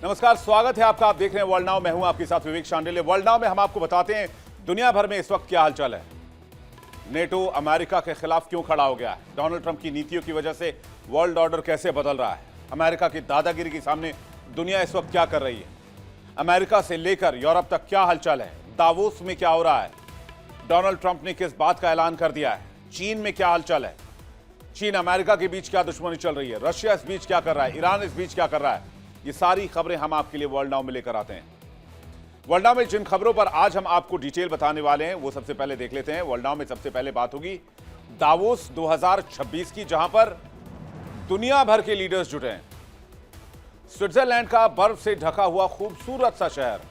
नमस्कार, स्वागत है आपका। आप देख रहे हैं वर्ल्ड नाउ। मैं हूं आपके साथ विवेक शांडिल्य। वर्ल्ड नाउ में हम आपको बताते हैं दुनिया भर में इस वक्त क्या हालचाल है। नेटो अमेरिका के खिलाफ क्यों खड़ा हो गया है, डोनाल्ड ट्रंप की नीतियों की वजह से वर्ल्ड ऑर्डर कैसे बदल रहा है, अमेरिका की दादागिरी के सामने दुनिया इस वक्त क्या कर रही है, अमेरिका से लेकर यूरोप तक क्या हालचाल है, दावोस में क्या हो रहा है, डोनाल्ड ट्रंप ने किस बात का ऐलान कर दिया है, चीन में क्या हालचाल है, चीन अमेरिका के बीच क्या दुश्मनी चल रही है, रशिया इस बीच क्या कर रहा है, ईरान इस बीच क्या कर रहा है, ये सारी खबरें हम आपके लिए वर्ल्ड नाउ में लेकर आते हैं। वर्ल्ड नाउ में जिन खबरों पर आज हम आपको डिटेल बताने वाले हैं वो सबसे पहले देख लेते हैं। वर्ल्ड नाउ में सबसे पहले बात होगी दावोस 2026 की, जहां पर दुनिया भर के लीडर्स जुटे हैं। स्विट्जरलैंड का बर्फ से ढका हुआ खूबसूरत सा शहर,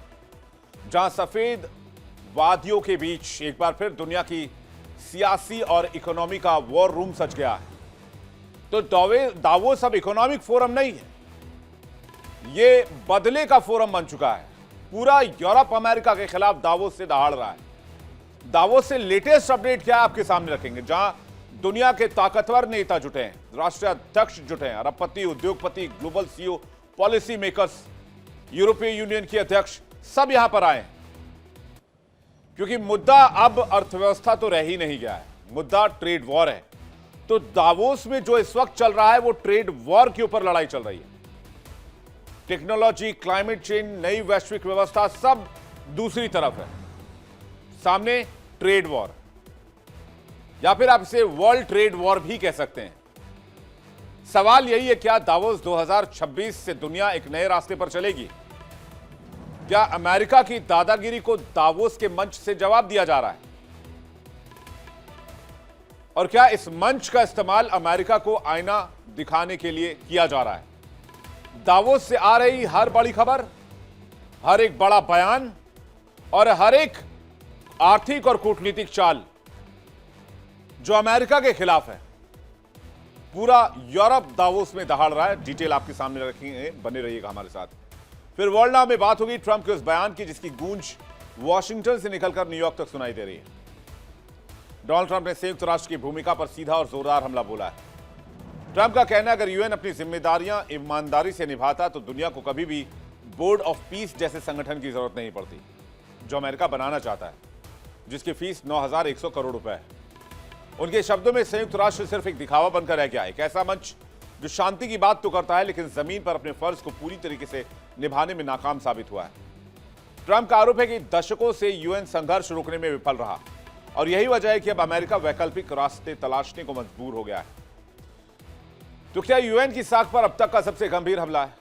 जहां सफेद वादियों के बीच एक बार फिर दुनिया की सियासी और इकोनॉमी का वॉर रूम सज गया है। तो दावोस अब इकोनॉमिक फोरम नहीं है, ये बदले का फोरम बन चुका है। पूरा यूरोप अमेरिका के खिलाफ दावोस से दहाड़ रहा है। दावोस से लेटेस्ट अपडेट क्या है आपके सामने रखेंगे, जहां दुनिया के ताकतवर नेता जुटे हैं, राष्ट्रीय अध्यक्ष जुटे हैं, अरबपति, उद्योगपति, ग्लोबल सीईओ, पॉलिसी मेकर्स, यूरोपीय यूनियन के अध्यक्ष, सब यहां पर आए हैं। क्योंकि मुद्दा अब अर्थव्यवस्था तो रह ही नहीं गया है, मुद्दा ट्रेड वॉर है। तो दावोस में जो इस वक्त चल रहा है वो ट्रेड वॉर के ऊपर लड़ाई चल रही है। टेक्नोलॉजी, क्लाइमेट चेंज, नई वैश्विक व्यवस्था, सब दूसरी तरफ है। सामने ट्रेड वॉर, या फिर आप इसे वर्ल्ड ट्रेड वॉर भी कह सकते हैं। सवाल यही है, क्या दावोस 2026 से दुनिया एक नए रास्ते पर चलेगी? क्या अमेरिका की दादागिरी को दावोस के मंच से जवाब दिया जा रहा है? और क्या इस मंच का इस्तेमाल अमेरिका को आईना दिखाने के लिए किया जा रहा है? दावोस से आ रही हर बड़ी खबर, हर एक बड़ा बयान और हर एक आर्थिक और कूटनीतिक चाल जो अमेरिका के खिलाफ है, पूरा यूरोप दावोस में दहाड़ रहा है। डिटेल आपके सामने रखेंगे, बने रहिएगा हमारे साथ। फिर वर्ल्ड नाउ में बात होगी ट्रंप के उस बयान की जिसकी गूंज वॉशिंगटन से निकलकर न्यूयॉर्क तक सुनाई दे रही है। डोनाल्ड ट्रंप ने संयुक्त राष्ट्र की भूमिका पर सीधा और जोरदार हमला बोला है। ट्रंप का कहना है, अगर यूएन अपनी जिम्मेदारियां ईमानदारी से निभाता तो दुनिया को कभी भी बोर्ड ऑफ पीस जैसे संगठन की जरूरत नहीं पड़ती, जो अमेरिका बनाना चाहता है, जिसकी फीस 9,100 करोड़ रुपए है। उनके शब्दों में संयुक्त राष्ट्र सिर्फ एक दिखावा बनकर रह गया है, एक ऐसा मंच जो शांति की बात तो करता है लेकिन जमीन पर अपने फर्ज को पूरी तरीके से निभाने में नाकाम साबित हुआ है। ट्रंप का आरोप है कि दशकों से यूएन संघर्ष रोकने में विफल रहा और यही वजह है कि अब अमेरिका वैकल्पिक रास्ते तलाशने को मजबूर हो गया है। तो क्या यूएन की साख पर अब तक का सबसे गंभीर हमला है?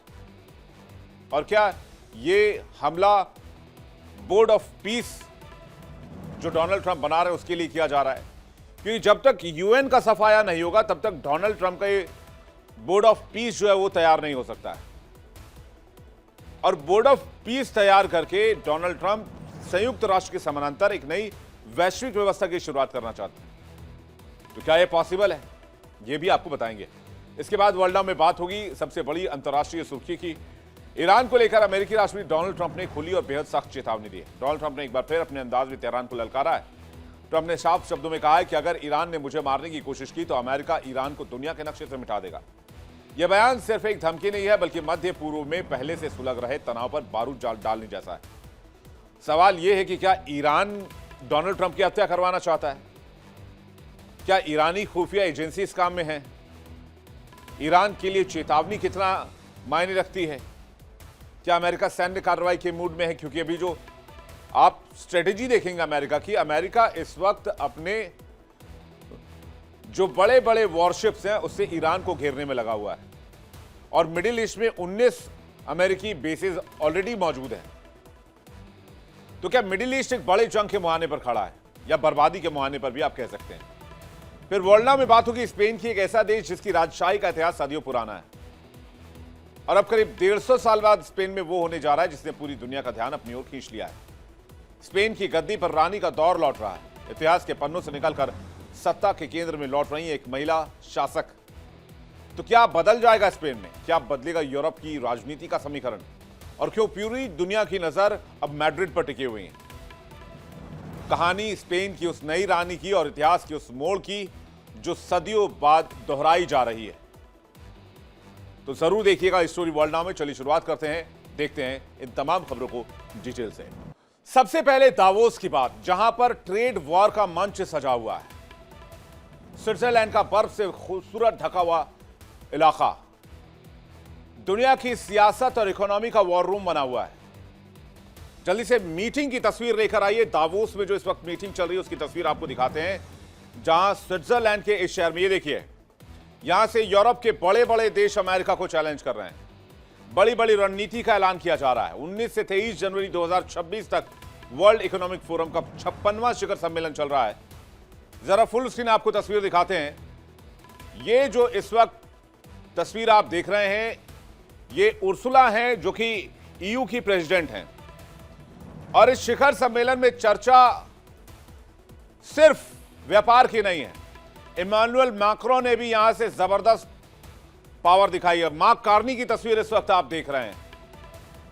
और क्या ये हमला बोर्ड ऑफ पीस जो डोनाल्ड ट्रंप बना रहे हैं उसके लिए किया जा रहा है? क्योंकि जब तक यूएन का सफाया नहीं होगा तब तक डोनाल्ड ट्रंप का ये बोर्ड ऑफ पीस जो है वो तैयार नहीं हो सकता है। और बोर्ड ऑफ पीस तैयार करके डोनाल्ड ट्रंप संयुक्त राष्ट्र के समानांतर एक नई वैश्विक व्यवस्था की शुरुआत करना चाहते हैं। तो क्या यह पॉसिबल है, यह भी आपको बताएंगे। इसके बाद वर्ल्ड नाउ में बात होगी सबसे बड़ी अंतर्राष्ट्रीय सुर्खी की। ईरान को लेकर अमेरिकी राष्ट्रपति डोनाल्ड ट्रंप ने खुली और बेहद सख्त चेतावनी दी है। डोनाल्ड ट्रंप ने एक बार फिर अपने अंदाज में तेहरान को ललकारा है। ट्रंप ने साफ शब्दों में कहा है कि अगर ईरान ने मुझे मारने की कोशिश की तो अमेरिका ईरान को दुनिया के नक्शे से मिटा देगा। यह बयान सिर्फ एक धमकी नहीं है बल्कि मध्य पूर्व में पहले से सुलग रहे तनाव पर बारूद डालने जैसा है। सवाल यह है कि क्या ईरान डोनाल्ड ट्रंप की हत्या करवाना चाहता है? क्या ईरानी खुफिया एजेंसी इस काम में है? ईरान के लिए चेतावनी कितना मायने रखती है? क्या अमेरिका सैन्य कार्रवाई के मूड में है? क्योंकि अभी जो आप स्ट्रेटेजी देखेंगे अमेरिका की, अमेरिका इस वक्त अपने जो बड़े बड़े वॉरशिप्स हैं उससे ईरान को घेरने में लगा हुआ है और मिडिल ईस्ट में 19 अमेरिकी बेसेस ऑलरेडी मौजूद हैं। तो क्या मिडिल ईस्ट एक बड़े जंग के मुहाने पर खड़ा है या बर्बादी के मुहाने पर भी आप कह सकते हैं। फिर वर्ल्ड नाउ में बात होगी स्पेन की, एक ऐसा देश जिसकी राजशाही का इतिहास सदियों पुराना है और अब करीब 150 साल बाद स्पेन में वो होने जा रहा है जिसने पूरी दुनिया का ध्यान अपनी ओर खींच लिया है। स्पेन की गद्दी पर रानी का दौर लौट रहा है। इतिहास के पन्नों से निकलकर सत्ता के केंद्र में लौट रही है एक महिला शासक। तो क्या बदल जाएगा स्पेन में? क्या बदलेगा यूरोप की राजनीति का समीकरण? और क्यों पूरी दुनिया की नजर अब मैड्रिड पर टिकी हुई है? कहानी स्पेन की उस नई रानी की और इतिहास की उस मोड़ की जो सदियों बाद दोहराई जा रही है। तो जरूर देखिएगा इस स्टोरी वर्ल्ड नाउ में। चलिए शुरुआत करते हैं देखते हैं इन तमाम खबरों को डिटेल से। सबसे पहले दावोस की बात, जहां पर ट्रेड वॉर का मंच सजा हुआ है। स्विट्जरलैंड का बर्फ से खूबसूरत ढका हुआ इलाका, दुनिया की सियासत और इकोनॉमी का वॉर रूम बना हुआ है। जल्दी से मीटिंग की तस्वीर लेकर आइए। दावोस में जो इस वक्त मीटिंग चल रही है उसकी तस्वीर आपको दिखाते हैं, जहां स्विट्जरलैंड के इस शहर में, ये देखिए, यहां से यूरोप के बड़े बड़े देश अमेरिका को चैलेंज कर रहे हैं। बड़ी बड़ी रणनीति का ऐलान किया जा रहा है। 19 से 23 जनवरी 2026 तक वर्ल्ड इकोनॉमिक फोरम का 56वां शिखर सम्मेलन चल रहा है। जरा फुल स्क्रीन आपको तस्वीर दिखाते हैं। ये जो इस वक्त तस्वीर आप देख रहे हैं, ये उर्सुला हैं जो कि ईयू की प्रेसिडेंट हैं। और इस शिखर सम्मेलन में चर्चा सिर्फ व्यापार की नहीं है। इमानुएल मैक्रों ने भी यहां से जबरदस्त पावर दिखाई है। मार्क कार्नी की तस्वीर इस वक्त आप देख रहे हैं।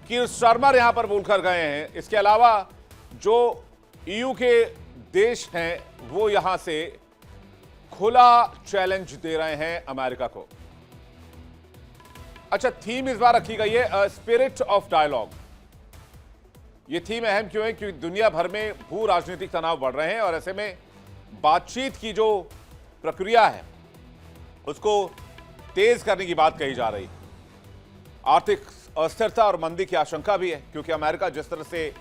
कीर स्टारमर यहां पर बोलकर गए हैं। इसके अलावा जो ईयू के देश हैं वो यहां से खुला चैलेंज दे रहे हैं अमेरिका को। अच्छा, थीम इस बार रखी गई है स्पिरिट ऑफ डायलॉग। ये थीम अहम क्यों है? क्योंकि दुनिया भर में भू राजनीतिक तनाव बढ़ रहे हैं और ऐसे में बातचीत की जो प्रक्रिया है उसको तेज करने की बात कही जा रही। आर्थिक अस्थिरता और मंदी की आशंका भी है, क्योंकि अमेरिका जिस तरह से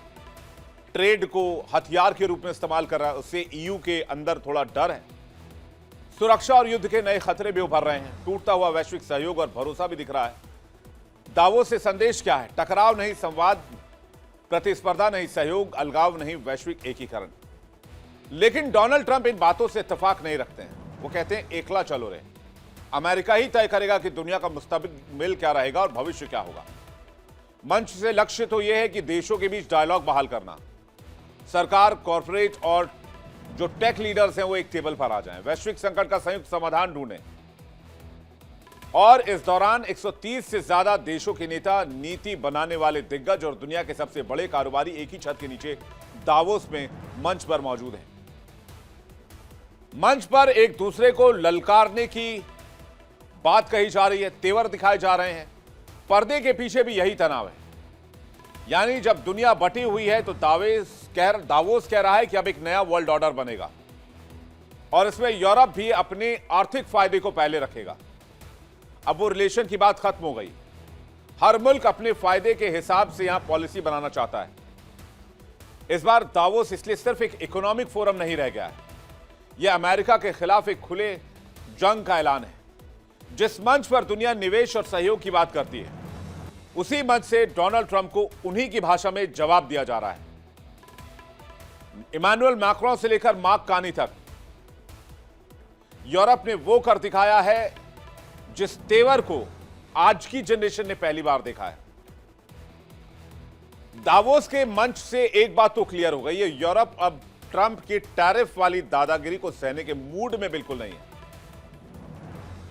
ट्रेड को हथियार के रूप में इस्तेमाल कर रहा है, उससे ईयू के अंदर थोड़ा डर है। सुरक्षा और युद्ध के नए खतरे भी उभर रहे हैं। टूटता हुआ वैश्विक सहयोग और भरोसा भी दिख रहा है। दावोस से संदेश क्या है? टकराव नहीं संवाद, प्रतिस्पर्धा नहीं सहयोग, अलगाव नहीं वैश्विक एकीकरण। लेकिन डोनाल्ड ट्रंप इन बातों से इत्तेफाक नहीं रखते हैं। वो कहते हैं एकला चलो रे, अमेरिका ही तय करेगा कि दुनिया का मुस्तकबिल क्या रहेगा और भविष्य क्या होगा। मंच से लक्ष्य तो यह है कि देशों के बीच डायलॉग बहाल करना। सरकार, कॉरपोरेट और जो टेक लीडर्स हैं वो एक टेबल पर आ जाएं, वैश्विक संकट का संयुक्त समाधान ढूंढें। और इस दौरान 130 से ज्यादा देशों के नेता, नीति बनाने वाले दिग्गज और दुनिया के सबसे बड़े कारोबारी एक ही छत के नीचे दावोस में मंच पर मौजूद हैं। मंच पर एक दूसरे को ललकारने की बात कही जा रही है, तेवर दिखाए जा रहे हैं। पर्दे के पीछे भी यही तनाव है। यानी जब दुनिया बटी हुई है तो दावोस कह रहा है कि अब एक नया वर्ल्ड ऑर्डर बनेगा और इसमें यूरोप भी अपने आर्थिक फायदे को पहले रखेगा। अब वो रिलेशन की बात खत्म हो गई। हर मुल्क अपने फायदे के हिसाब से यहां पॉलिसी बनाना चाहता है। इस बार दावोस इसलिए सिर्फ एक इकोनॉमिक फोरम नहीं रह गया है, यह अमेरिका के खिलाफ एक खुले जंग का ऐलान है। जिस मंच पर दुनिया निवेश और सहयोग की बात करती है, उसी मंच से डोनाल्ड ट्रंप को उन्हीं की भाषा में जवाब दिया जा रहा है। इमानुएल मैक्रों से लेकर मार्क कार्नी तक यूरोप ने वो कर दिखाया है जिस तेवर को आज की जनरेशन ने पहली बार देखा है। दावोस के मंच से एक बात तो क्लियर हो गई है, यूरोप अब ट्रंप की टैरिफ वाली दादागिरी को सहने के मूड में बिल्कुल नहीं है।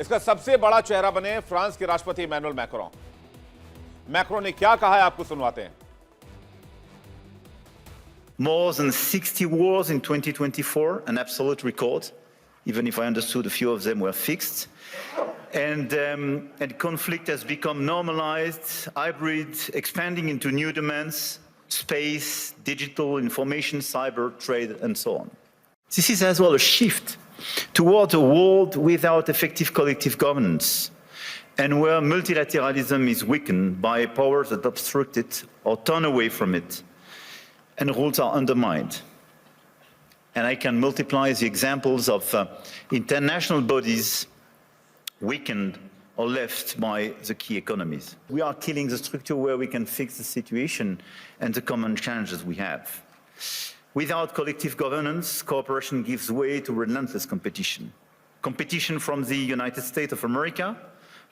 इसका सबसे बड़ा चेहरा बने हैं फ्रांस के राष्ट्रपति इमैनुअल मैक्रों। मैक्रों ने क्या कहा है आपको सुनवाते हैं। More than 60 wars in 2024, an absolute record, even if I understood a few of them were fixed. And conflict has become normalized, hybrid, expanding into new domains, space, digital, information, cyber, trade, and so on. This is as well a shift towards a world without effective collective governance, and where multilateralism is weakened by powers that obstruct it or turn away from it, and rules are undermined. And I can multiply the examples of international bodies weakened or left by the key economies. We are killing the structure where we can fix the situation and the common challenges we have. Without collective governance, cooperation gives way to relentless competition. Competition from the United States of America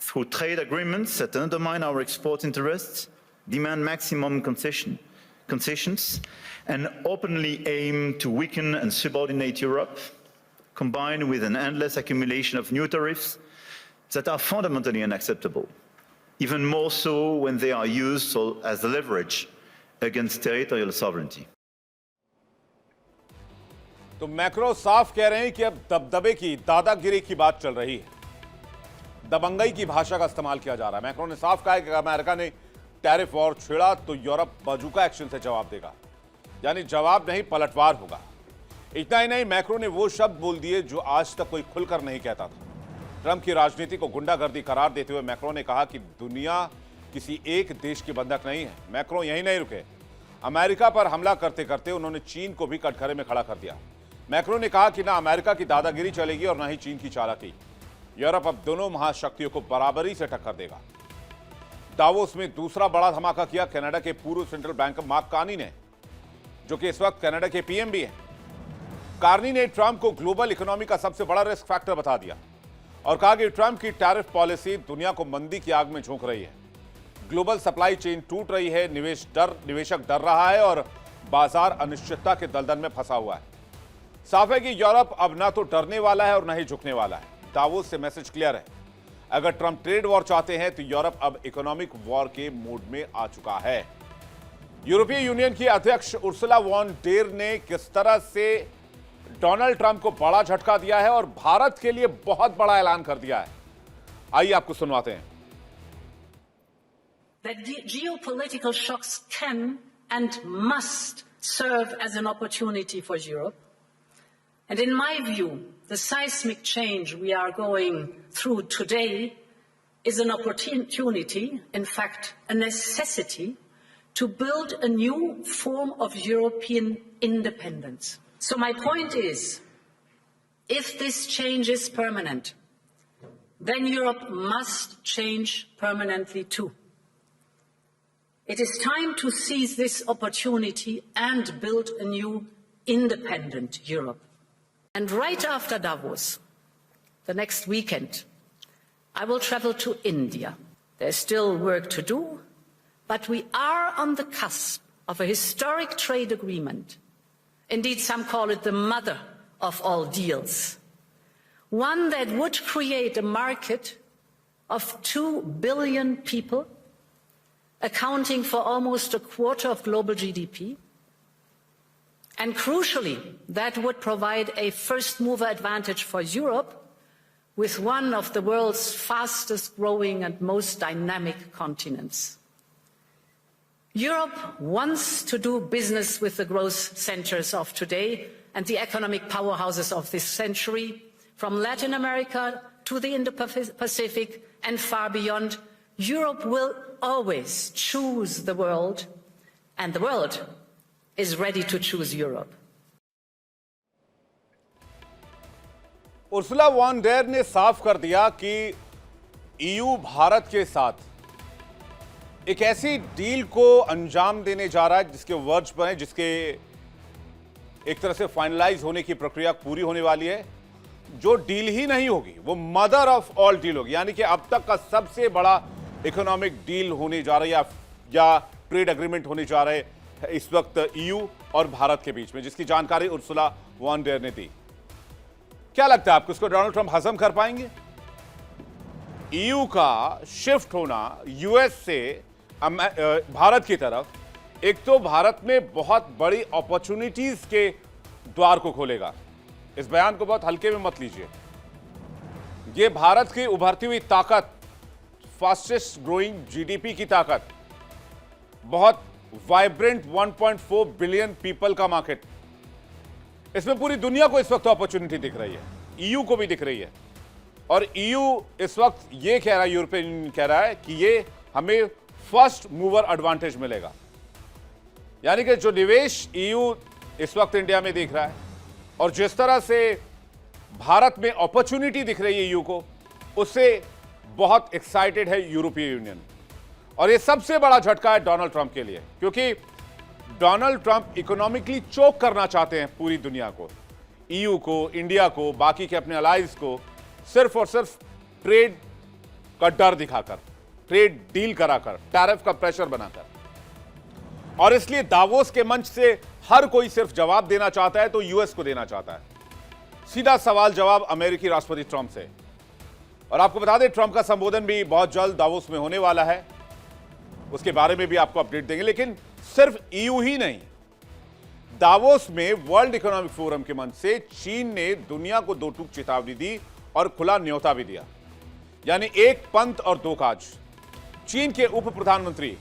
through trade agreements that undermine our export interests, demand maximum concessions, and openly aim to weaken and subordinate Europe, combined with an endless accumulation of new tariffs that are fundamentally unacceptable, even more so when they are used as leverage against territorial sovereignty. तो macro साफ कह रहे हैं कि अब दबदबे की, दादागिरी की बात चल रही है। दबंगई की भाषा का इस्तेमाल किया जा रहा है। मैक्रो ने साफ कहा है कि अमेरिका ने टैरिफ वॉर छेड़ा तो यूरोप बाजूका एक्शन से जवाब देगा, यानी जवाब नहीं पलटवार होगा। इतना ही नहीं, मैक्रो ने वो शब्द बोल दिए जो आज तक कोई खुलकर नहीं कहता था। ट्रंप की राजनीति को गुंडागर्दी करार देते हुए मैक्रो ने कहा कि दुनिया किसी एक देश की बंधक नहीं है। मैक्रो यहीं नहीं रुके, अमेरिका पर हमला करते करते उन्होंने चीन को भी कटघरे में खड़ा कर दिया। मैक्रो ने कहा कि ना अमेरिका की दादागिरी चलेगी और ना ही चीन की चालाकी। यूरोप अब दोनों महाशक्तियों को बराबरी से टक्कर देगा। दावोस में दूसरा बड़ा धमाका किया कनाडा के पूर्व सेंट्रल बैंक मार्क कार्नी ने, जो कि इस वक्त कनाडा के पीएम भी हैं। कार्नी ने ट्रंप को ग्लोबल इकोनॉमी का सबसे बड़ा रिस्क फैक्टर बता दिया और कहा कि ट्रंप की टैरिफ पॉलिसी दुनिया को मंदी की आग में झोंक रही है। ग्लोबल सप्लाई चेन टूट रही है, निवेशक डर रहा है और बाजार अनिश्चितता के दलदल में फंसा हुआ है। साफ है कि यूरोप अब ना तो डरने वाला है और ना ही झुकने वाला है। दावोस से मैसेज क्लियर है, अगर ट्रंप ट्रेड वॉर चाहते हैं तो यूरोप अब इकोनॉमिक वॉर के मोड में आ चुका है। यूरोपीय यूनियन की अध्यक्ष उर्सुला वॉन डेर ने किस तरह से डोनाल्ड ट्रंप को बड़ा झटका दिया है और भारत के लिए बहुत बड़ा ऐलान कर दिया है, आइए आपको सुनवाते हैं। That geopolitical shocks can and must serve as an opportunity for Europe. And in my view, the seismic change we are going through today is an opportunity, in fact, a necessity, to build a new form of European independence. So my point is, if this change is permanent, then Europe must change permanently too. It is time to seize this opportunity and build a new independent Europe. And right after Davos, the next weekend, I will travel to India. There's still work to do, but we are on the cusp of a historic trade agreement. Indeed, some call it the mother of all deals. One that would create a market of 2 billion people, accounting for almost a quarter of global GDP. And crucially, that would provide a first-mover advantage for Europe with one of the world's fastest-growing and most dynamic continents. Europe wants to do business with the growth centers of today and the economic powerhouses of this century, from Latin America to the Indo-Pacific and far beyond. Europe will always choose the world, and the world is ready to choose Europe. Ursula von der ने साफ कर दिया कि EU Bharat के साथ एक ऐसी deal को अंजाम देने जा रहा है जिसके वर्ज पर है, जिसके एक तरह से फाइनलाइज होने की प्रक्रिया पूरी होने वाली है। जो डील ही नहीं होगी वो मदर ऑफ ऑल डील होगी, यानी कि अब तक का सबसे बड़ा इकोनॉमिक डील होने जा रही है या ट्रेड एग्रीमेंट होने जा रहे हैं इस वक्त ईयू और भारत के बीच में, जिसकी जानकारी उर्सुला वॉन डेर ने दी। क्या लगता है आपको, इसको डोनाल्ड ट्रंप हजम कर पाएंगे? ईयू का शिफ्ट होना यूएस से भारत की तरफ एक तो भारत में बहुत बड़ी अपॉर्चुनिटीज के द्वार को खोलेगा। इस बयान को बहुत हल्के में मत लीजिए। यह भारत की उभरती हुई ताकत, फास्टेस्ट ग्रोइंग जीडीपी की ताकत, बहुत वाइब्रेंट 1.4 बिलियन पीपल का मार्केट, इसमें पूरी दुनिया को इस वक्त अपॉर्चुनिटी दिख रही है, ईयू को भी दिख रही है। और ईयू इस वक्त ये कह रहा है, यूरोपियन यूनियन कह रहा है कि ये हमें फर्स्ट मूवर एडवांटेज मिलेगा। यानी कि जो निवेश ईयू इस वक्त इंडिया में देख रहा है और जिस तरह से भारत में अपॉर्चुनिटी दिख रही है ईयू को, उससे बहुत एक्साइटेड है यूरोपीय यूनियन। और ये सबसे बड़ा झटका है डोनाल्ड ट्रंप के लिए, क्योंकि डोनाल्ड ट्रंप इकोनॉमिकली चोक करना चाहते हैं पूरी दुनिया को, ईयू को, इंडिया को, बाकी के अपने अलाइज को, सिर्फ और सिर्फ ट्रेड का डर दिखाकर, ट्रेड डील कराकर, टैरिफ का प्रेशर बनाकर। और इसलिए दावोस के मंच से हर कोई सिर्फ जवाब देना चाहता है तो यूएस को देना चाहता है। सीधा सवाल जवाब अमेरिकी राष्ट्रपति ट्रंप से। और आपको बता दें, ट्रंप का संबोधन भी बहुत जल्द दावोस में होने वाला है, उसके बारे में भी आपको अपडेट देंगे। लेकिन सिर्फ ईयू ही नहीं, दावोस में वर्ल्ड इकोनॉमिक फोरम के मंच से चीन ने दुनिया को दो टूक चेतावनी दी और खुला न्योता भी दिया, यानी एक पंथ और दो काज। चीन के उप प्रधानमंत्री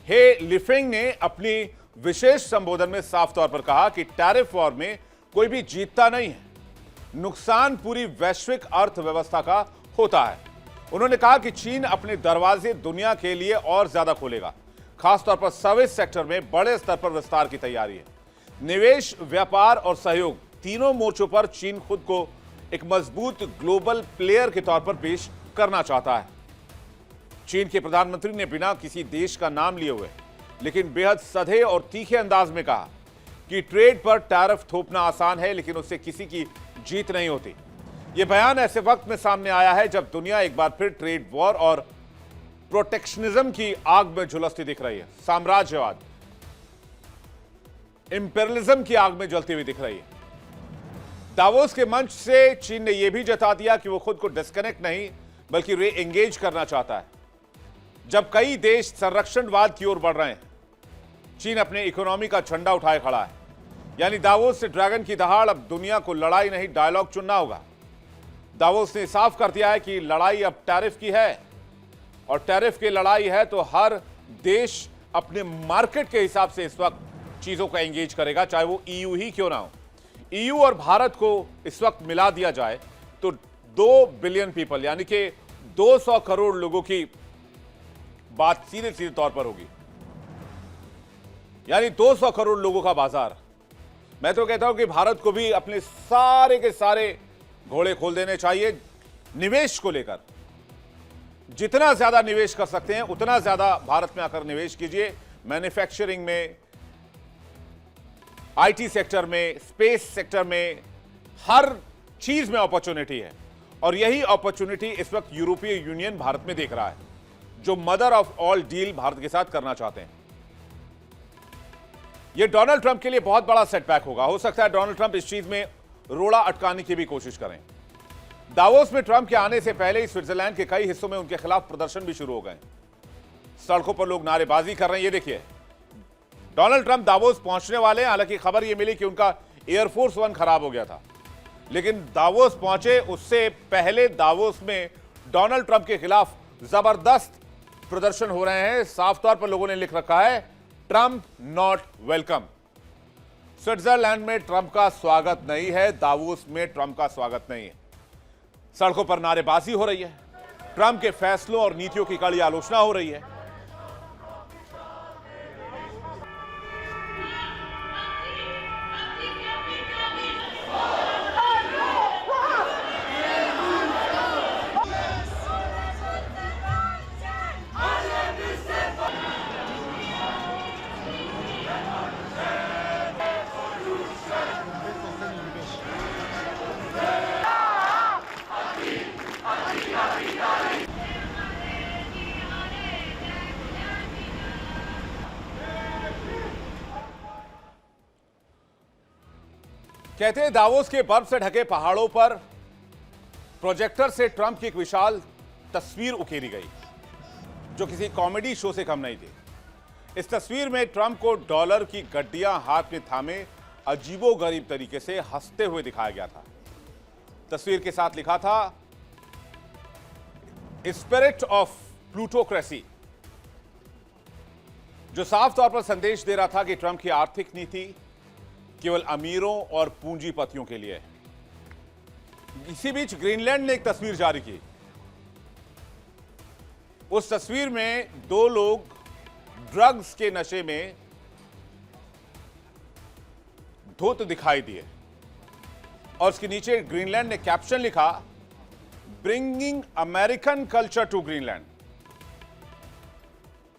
हे लिफेंग ने अपनी विशेष संबोधन में साफ तौर पर कहा कि टैरिफ वॉर में कोई भी जीतता नहीं है, नुकसान पूरी वैश्विक अर्थव्यवस्था का होता है। उन्होंने कहा कि चीन अपने दरवाजे दुनिया के लिए और ज्यादा खोलेगा, खासतौर पर सर्विस सेक्टर में बड़े स्तर पर विस्तार की तैयारी है। निवेश, व्यापार और सहयोग तीनों मोर्चों पर चीन खुद को एक मजबूत ग्लोबल प्लेयर के तौर पर पेश करना चाहता है। चीन के प्रधानमंत्री ने बिना किसी देश का नाम लिए हुए लेकिन बेहद सधे और तीखे अंदाज में कहा कि ट्रेड पर टैरिफ थोपना आसान है, लेकिन उससे किसी की जीत नहीं होती। यह बयान ऐसे वक्त में सामने आया है जब दुनिया एक बार फिर ट्रेड वॉर और प्रोटेक्शनिज्म की आग में झुलसती दिख रही है, साम्राज्यवाद, इंपेरियलिज्म की आग में जलती हुई दिख रही है। दावोस के मंच से चीन ने यह भी जता दिया कि वो खुद को डिस्कनेक्ट नहीं बल्कि रे एंगेज करना चाहता है। जब कई देश संरक्षणवाद की ओर बढ़ रहे हैं, चीन अपने इकोनॉमी का झंडा उठाए खड़ा है। यानी दावोस से ड्रैगन की दहाड़, अब दुनिया को लड़ाई नहीं डायलॉग चुनना होगा। दावोस ने साफ कर दिया है कि लड़ाई अब टैरिफ की है, और टैरिफ की लड़ाई है तो हर देश अपने मार्केट के हिसाब से इस वक्त चीजों का एंगेज करेगा, चाहे वो ईयू ही क्यों ना हो। ईयू और भारत को इस वक्त मिला दिया जाए तो 2 बिलियन पीपल यानी कि 200 करोड़ लोगों की बात सीधे सीधे तौर पर होगी, यानी 200 करोड़ लोगों का बाजार। मैं तो कहता हूं कि भारत को भी अपने सारे के सारे घोड़े खोल देने चाहिए निवेश को लेकर। जितना ज्यादा निवेश कर सकते हैं उतना ज्यादा भारत में आकर निवेश कीजिए। मैन्युफैक्चरिंग में, आईटी सेक्टर में, स्पेस सेक्टर में, हर चीज में अपॉर्चुनिटी है, और यही अपॉर्चुनिटी इस वक्त यूरोपीय यूनियन भारत में देख रहा है, जो mother of all deal Bharat के साथ करना चाहते हैं। यह डोनाल्ड ट्रंप के लिए बहुत बड़ा सेटबैक होगा। हो सकता है डोनाल्ड ट्रंप इस चीज में रोड़ा अटकाने की भी कोशिश करें। दावोस में ट्रंप के आने से पहले ही स्विट्जरलैंड के कई हिस्सों में उनके खिलाफ प्रदर्शन भी शुरू हो गए। सड़कों पर लोग नारेबाजी कर रहे हैं। ये देखिए, डोनाल्ड ट्रंप दावोस पहुंचने वाले हैं। हालांकि खबर यह मिली कि उनका एयरफोर्स 1 खराब हो गया था, लेकिन दावोस पहुंचे उससे पहले दावोस में डोनाल्ड ट्रंप के खिलाफ जबरदस्त प्रदर्शन हो रहे हैं। साफ तौर पर लोगों ने लिख रखा है, ट्रंप नॉट वेलकम। स्विट्जरलैंड में ट्रंप का स्वागत नहीं है, दावोस में ट्रंप का स्वागत नहीं है। सड़कों पर नारेबाजी हो रही है, ट्रंप के फैसलों और नीतियों की कड़ी आलोचना हो रही है। कहते हैं दावोस के बर्फ से ढके पहाड़ों पर प्रोजेक्टर से ट्रंप की एक विशाल तस्वीर उकेरी गई, जो किसी कॉमेडी शो से कम नहीं थी। इस तस्वीर में ट्रंप को डॉलर की गड्डियां हाथ में थामे अजीबोगरीब तरीके से हंसते हुए दिखाया गया था। तस्वीर के साथ लिखा था, स्पिरिट ऑफ प्लूटोक्रेसी, जो साफ तौर पर संदेश दे रहा था कि ट्रंप की आर्थिक नीति केवल अमीरों और पूंजीपतियों के लिए। इसी बीच ग्रीनलैंड ने एक तस्वीर जारी की। उस तस्वीर में 2 लोग ड्रग्स के नशे में धुत दिखाई दिए, और उसके नीचे ग्रीनलैंड ने कैप्शन लिखा, bringing American culture to Greenland.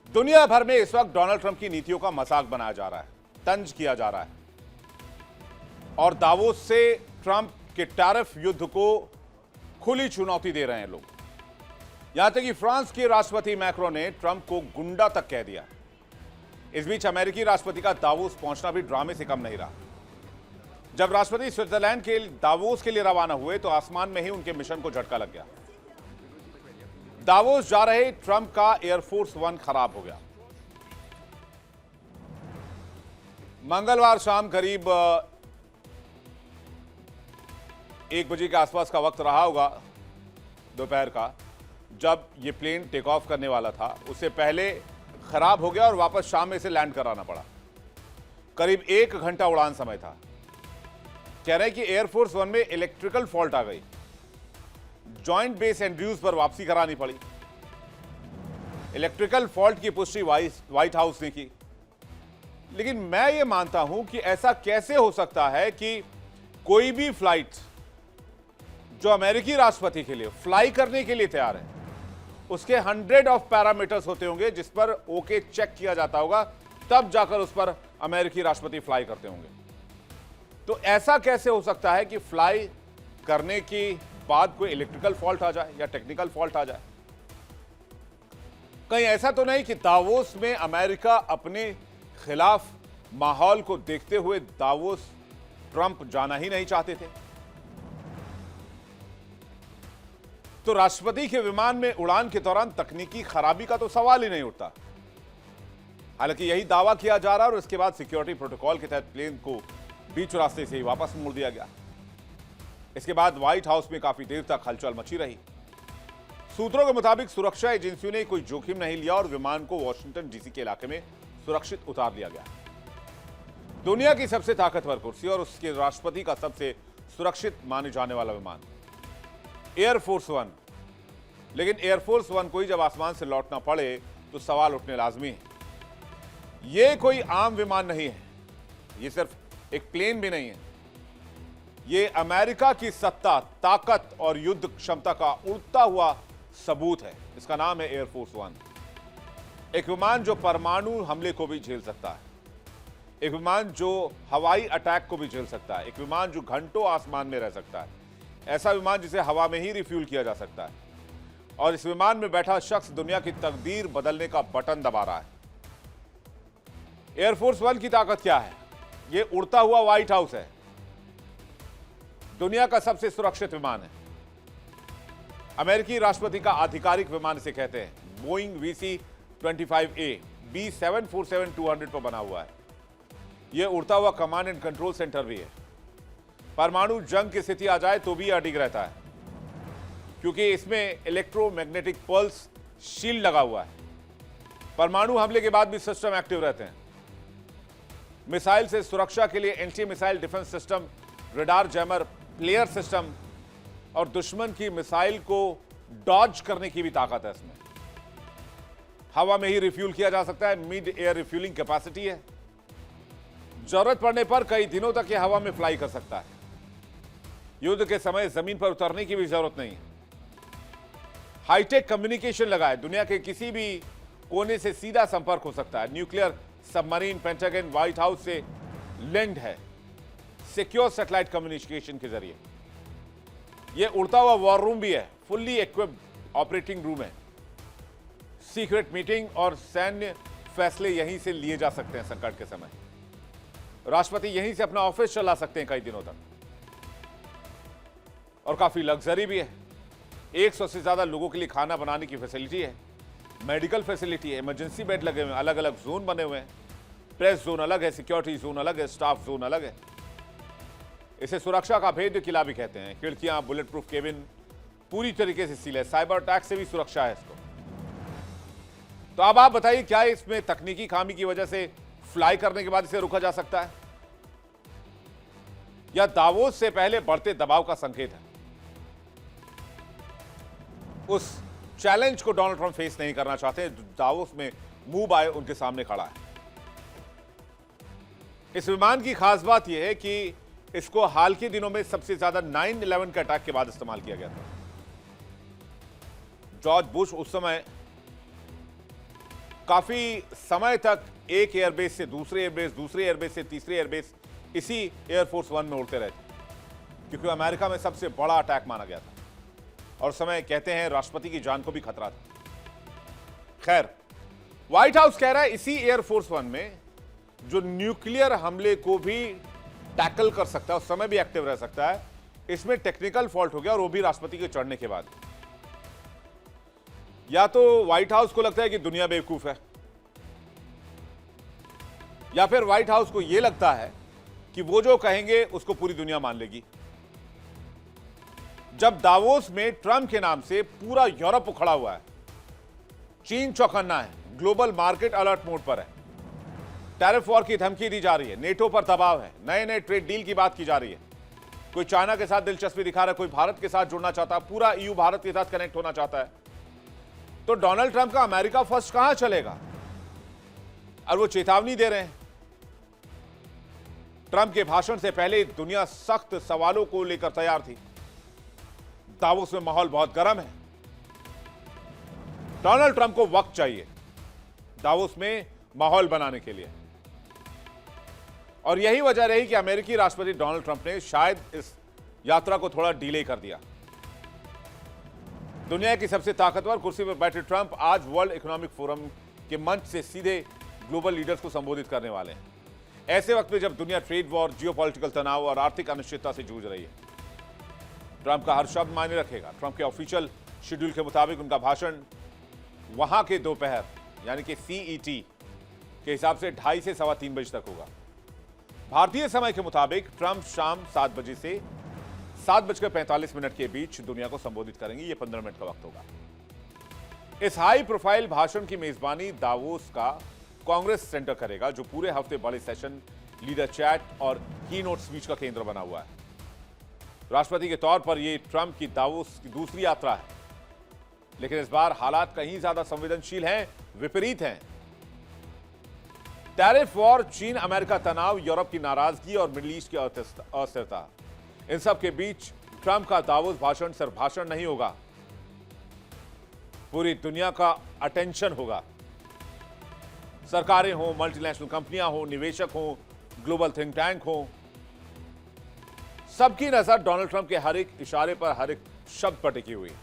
दुनिया भर में इस वक्त डोनाल्ड ट्रंप की नीतियों का मजाक बनाया जा रहा है, तंज किया जा रहा है, और दावोस से ट्रंप के टैरिफ युद्ध को खुली चुनौती दे रहे हैं लोग। यहां तक कि फ्रांस के राष्ट्रपति मैक्रो ने ट्रंप को गुंडा तक कह दिया। इस बीच अमेरिकी राष्ट्रपति का दावोस पहुंचना भी ड्रामे से कम नहीं रहा। जब राष्ट्रपति स्विट्जरलैंड के दावोस के लिए रवाना हुए तो आसमान में ही उनके मिशन को झटका लग गया। दावोस जा रहे ट्रंप का एयरफोर्स 1 खराब हो गया। मंगलवार शाम करीब 1 बजे के आसपास का वक्त रहा होगा, दोपहर का, जब यह प्लेन टेक ऑफ करने वाला था। उससे पहले खराब हो गया और वापस शाम में इसे लैंड कराना पड़ा। करीब 1 घंटा उड़ान समय था। कह रहे हैं कि एयरफोर्स वन में इलेक्ट्रिकल फॉल्ट आ गई, जॉइंट बेस एंड्रयूज पर वापसी करानी पड़ी। इलेक्ट्रिकल फॉल्ट की पुष्टि व्हाइट हाउस ने की, लेकिन मैं यह मानता हूं कि ऐसा कैसे हो सकता है कि कोई भी फ्लाइट जो अमेरिकी राष्ट्रपति के लिए फ्लाई करने के लिए तैयार है, उसके 100 ऑफ पैरामीटर्स होते होंगे जिस पर ओके चेक किया जाता होगा, तब जाकर उस पर अमेरिकी राष्ट्रपति फ्लाई करते होंगे। तो ऐसा कैसे हो सकता है कि फ्लाई करने के बाद कोई इलेक्ट्रिकल फॉल्ट आ जाए या टेक्निकल फॉल्ट आ जाए? कहीं ऐसा तो नहीं कि दावोस में अमेरिका अपने खिलाफ माहौल को देखते हुए दावोस ट्रंप जाना ही नहीं चाहते थे? तो राष्ट्रपति के विमान में उड़ान के दौरान तकनीकी खराबी का तो सवाल ही नहीं उठता। हालांकि यही दावा किया जा रहा है और इसके बाद सिक्योरिटी प्रोटोकॉल के तहत प्लेन को बीच रास्ते से ही वापस मोड़ दिया गया। इसके बाद व्हाइट हाउस में काफी देर तक हलचल मची रही। सूत्रों के मुताबिक सुरक्षा एजेंसियों ने कोई जोखिम नहीं लिया और विमान को वॉशिंगटन डीसी के इलाके में सुरक्षित उतार लिया गया। दुनिया की सबसे ताकतवर कुर्सी और उसके राष्ट्रपति का सबसे सुरक्षित माने जाने वाला विमान एयरफोर्स वन। लेकिन एयरफोर्स वन को ही जब आसमान से लौटना पड़े तो सवाल उठने लाजमी है। यह कोई आम विमान नहीं है, यह सिर्फ एक प्लेन भी नहीं है, यह अमेरिका की सत्ता, ताकत और युद्ध क्षमता का उड़ता हुआ सबूत है। इसका नाम है एयरफोर्स वन। एक विमान जो परमाणु हमले को भी झेल सकता है, एक विमान जो हवाई अटैक को भी झेल सकता है, एक विमान जो घंटों आसमान में रह सकता है, ऐसा विमान जिसे हवा में ही रिफ्यूल किया जा सकता है। और इस विमान में बैठा शख्स दुनिया की तकदीर बदलने का बटन दबा रहा है। एयरफोर्स वन की ताकत क्या है? यह उड़ता हुआ व्हाइट हाउस है, दुनिया का सबसे सुरक्षित विमान है। अमेरिकी राष्ट्रपति का आधिकारिक विमान इसे कहते हैं। बोइंग VC-25A B747-200 पर बना हुआ है। यह उड़ता हुआ कमांड एंड कंट्रोल सेंटर भी है। परमाणु जंग की स्थिति आ जाए तो भी अडिग रहता है, क्योंकि इसमें इलेक्ट्रोमैग्नेटिक पल्स शील्ड लगा हुआ है। परमाणु हमले के बाद भी सिस्टम एक्टिव रहते हैं। मिसाइल से सुरक्षा के लिए anti missile defence system, radar jammer, player system और दुश्मन की मिसाइल को डॉज करने की भी ताकत है इसमें। हवा में ही रिफ्यूल किया जा सकता है, मिड एयर रिफ्यूलिंग कैपेसिटी है। जरूरत पड़ने पर कई दिनों तक यह हवा में फ्लाई कर सकता है। युद्ध के समय जमीन पर उतरने की भी जरूरत नहीं है। हाईटेक कम्युनिकेशन लगा है, दुनिया के किसी भी कोने से सीधा संपर्क हो सकता है। Nuclear submarine pentagon white house से लिंक्ड है सिक्योर सैटेलाइट कम्युनिकेशन के जरिए। यह उड़ता हुआ वॉर रूम भी है, फुल्ली इक्विप्ड ऑपरेटिंग रूम है। सीक्रेट मीटिंग और सैन्य फैसले यहीं से लिए जा सकते हैं। संकट के समय राष्ट्रपति यहीं से अपना ऑफिस चला सकते हैं कई दिनों तक। और काफी लग्जरी भी है। 100 से ज्यादा लोगों के लिए खाना बनाने की फैसिलिटी है, मेडिकल फैसिलिटी है, इमरजेंसी बेड लगे हुए हैं, अलग अलग जोन बने हुए हैं। प्रेस जोन अलग है, सिक्योरिटी जोन अलग है, स्टाफ जोन अलग है। इसे सुरक्षा का भेद्य किला भी कहते हैं। खिड़कियां, बुलेट प्रूफ केबिन पूरी तरीके से सील है। साइबर अटैक से भी सुरक्षा है इसको। तो अब आप बताइए, क्या इसमें तकनीकी खामी की वजह से फ्लाई करने के बाद इसे रोका जा सकता है, या दावोस से पहले बढ़ते दबाव का संकेत है? उस चैलेंज को डोनाल्ड ट्रंप फेस नहीं करना चाहते। दावोस में मूव आए उनके सामने खड़ा है। इस विमान की खास बात यह है कि इसको हाल के दिनों में सबसे ज्यादा 9/11 के अटैक के बाद इस्तेमाल किया गया था। जॉर्ज बुश उस समय काफी समय तक एक एयरबेस से दूसरे एयरबेस, दूसरे एयरबेस से तीसरे एयरबेस इसी एयरफोर्स वन में उड़ते रहते, क्योंकि अमेरिका में सबसे बड़ा अटैक माना गया था और समय कहते हैं राष्ट्रपति की जान को भी खतरा था। खैर, व्हाइट हाउस कह रहा है इसी एयरफोर्स वन में जो न्यूक्लियर हमले को भी टैकल कर सकता है, उस समय भी एक्टिव रह सकता है, इसमें टेक्निकल फॉल्ट हो गया, और वो भी राष्ट्रपति के चढ़ने के बाद। या तो व्हाइट हाउस को लगता है कि दुनिया बेवकूफ है, या फिर व्हाइट हाउस को यह लगता है कि वो जो कहेंगे उसको पूरी दुनिया मान लेगी। जब दावोस में ट्रंप के नाम से पूरा यूरोप उखड़ा हुआ है, चीन चौकन्ना है, ग्लोबल मार्केट अलर्ट मोड पर है। टैरिफ वॉर की धमकी दी जा रही है, नेटो पर दबाव है, नए नए ट्रेड डील की बात की जा रही है। कोई चाइना के साथ दिलचस्पी दिखा रहा है, कोई भारत के साथ जुड़ना चाहता है, पूरा ईयू भारत के साथ कनेक्ट होना चाहता है। तो डोनाल्ड ट्रंप का अमेरिका फर्स्ट कहां चलेगा? और वो चेतावनी दे रहे हैं। ट्रंप के भाषण से पहले दुनिया सख्त सवालों को लेकर तैयार थी। दावोस में माहौल बहुत गर्म है। डोनाल्ड ट्रंप को वक्त चाहिए दावोस में माहौल बनाने के लिए, और यही वजह रही कि अमेरिकी राष्ट्रपति डोनाल्ड ट्रंप ने शायद इस यात्रा को थोड़ा डिले कर दिया। दुनिया की सबसे ताकतवर कुर्सी पर बैठे ट्रंप आज वर्ल्ड इकोनॉमिक फोरम के मंच से सीधे ग्लोबल लीडर्स को संबोधित करने वाले हैं। ऐसे वक्त में जब दुनिया ट्रेड वॉर, जियोपॉलिटिकल तनाव और आर्थिक अनिश्चितता से जूझ रही है, ट्रंप का हर शब्द मायने रखेगा। ट्रंप के ऑफिशियल शेड्यूल के मुताबिक उनका भाषण वहां के दोपहर यानी कि सीईटी के हिसाब से 2:30 से 3:15 बजे तक होगा। भारतीय समय के मुताबिक ट्रंप शाम 7 बजे से 7:45 के बीच दुनिया को संबोधित करेंगे। ये 15 मिनट का वक्त होगा। इस हाई प्रोफाइल भाषण की मेजबानी दावोस का कांग्रेस सेंटर करेगा, जो पूरे हफ्ते बड़े सेशन, लीडर चैट और कीनोट स्पीच का केंद्र बना हुआ है। राष्ट्रपति के तौर पर यह ट्रंप की दावोस की दूसरी यात्रा है, लेकिन इस बार हालात कहीं ज्यादा संवेदनशील हैं, विपरीत हैं। टैरिफ वॉर, चीन अमेरिका तनाव, यूरोप की नाराजगी और मिडिल ईस्ट की अस्थिरता, इन सब के बीच ट्रंप का दावोस भाषण सिर्फ भाषण नहीं होगा, पूरी दुनिया का अटेंशन होगा। सरकारें हों, मल्टीनेशनल कंपनियां हों, निवेशक हों, ग्लोबल थिंक टैंक हों, सबकी नजर डोनाल्ड ट्रंप के हर एक इशारे पर, हर एक शब्द पर टिकी हुई है।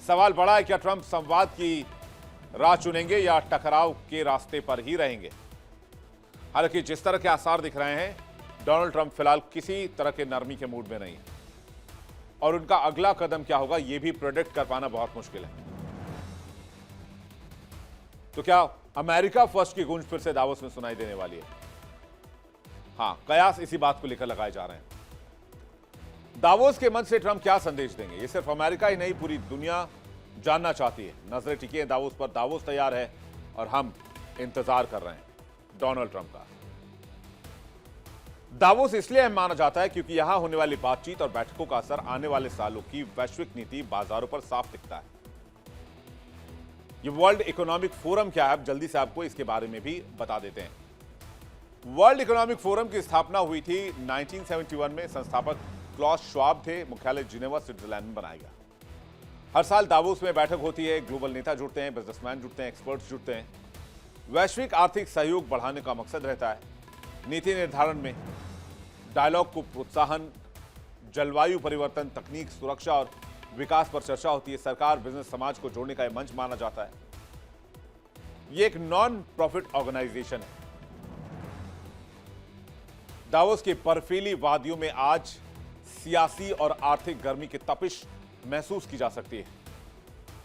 सवाल बड़ा है, क्या ट्रंप संवाद की राह चुनेंगे या टकराव के रास्ते पर ही रहेंगे? हालांकि जिस तरह के आसार दिख रहे हैं, डोनाल्ड ट्रंप फिलहाल किसी तरह के नरमी के मूड में नहीं है, और उनका अगला कदम क्या होगा यह भी प्रेडिक्ट कर पाना बहुत मुश्किल है। तो क्या अमेरिका फर्स्ट की गूंज फिर से दावोस में सुनाई देने वाली है? हां, कयास इसी बात को लेकर लगाए जा रहे हैं। दावोस के मंच से ट्रंप क्या संदेश देंगे, ये सिर्फ अमेरिका ही नहीं, पूरी दुनिया जानना चाहती है। नजरें टिकी हैं दावोस पर। दावोस तैयार है और हम इंतजार कर रहे हैं डोनाल्ड ट्रंप का। दावोस इसलिए अहम माना जाता है क्योंकि यहां होने वाली बातचीत और बैठकों का असर आने वाले सालों की वैश्विक नीति बाजारों पर साफ दिखता है। ये वर्ल्ड इकोनॉमिक फोरम क्या है, अब जल्दी से आपको इसके बारे में भी बता देते हैं। वर्ल्ड इकोनॉमिक फोरम की स्थापना हुई थी 1971 में। संस्थापक क्लॉस श्वाब थे। मुख्यालय जिनेवा, स्विट्जरलैंड में बनाया गया। हर साल दावोस में बैठक होती है, ग्लोबल नेता जुड़ते हैं, बिजनेसमैन जुड़ते हैं, एक्सपर्ट्स जुड़ते हैं। वैश्विक आर्थिक सहयोग बढ़ाने का मकसद रहता है। नीति निर्धारण में डायलॉग को प्रोत्साहन, जलवायु परिवर्तन, तकनीक, सुरक्षा और विकास पर चर्चा होती है। सरकार, बिजनेस, समाज को जोड़ने का यह मंच माना जाता है। यह एक नॉन प्रॉफिट ऑर्गेनाइजेशन है। दावोस की बर्फीली वादियों में आज सियासी और आर्थिक गर्मी की तपिश महसूस की जा सकती है।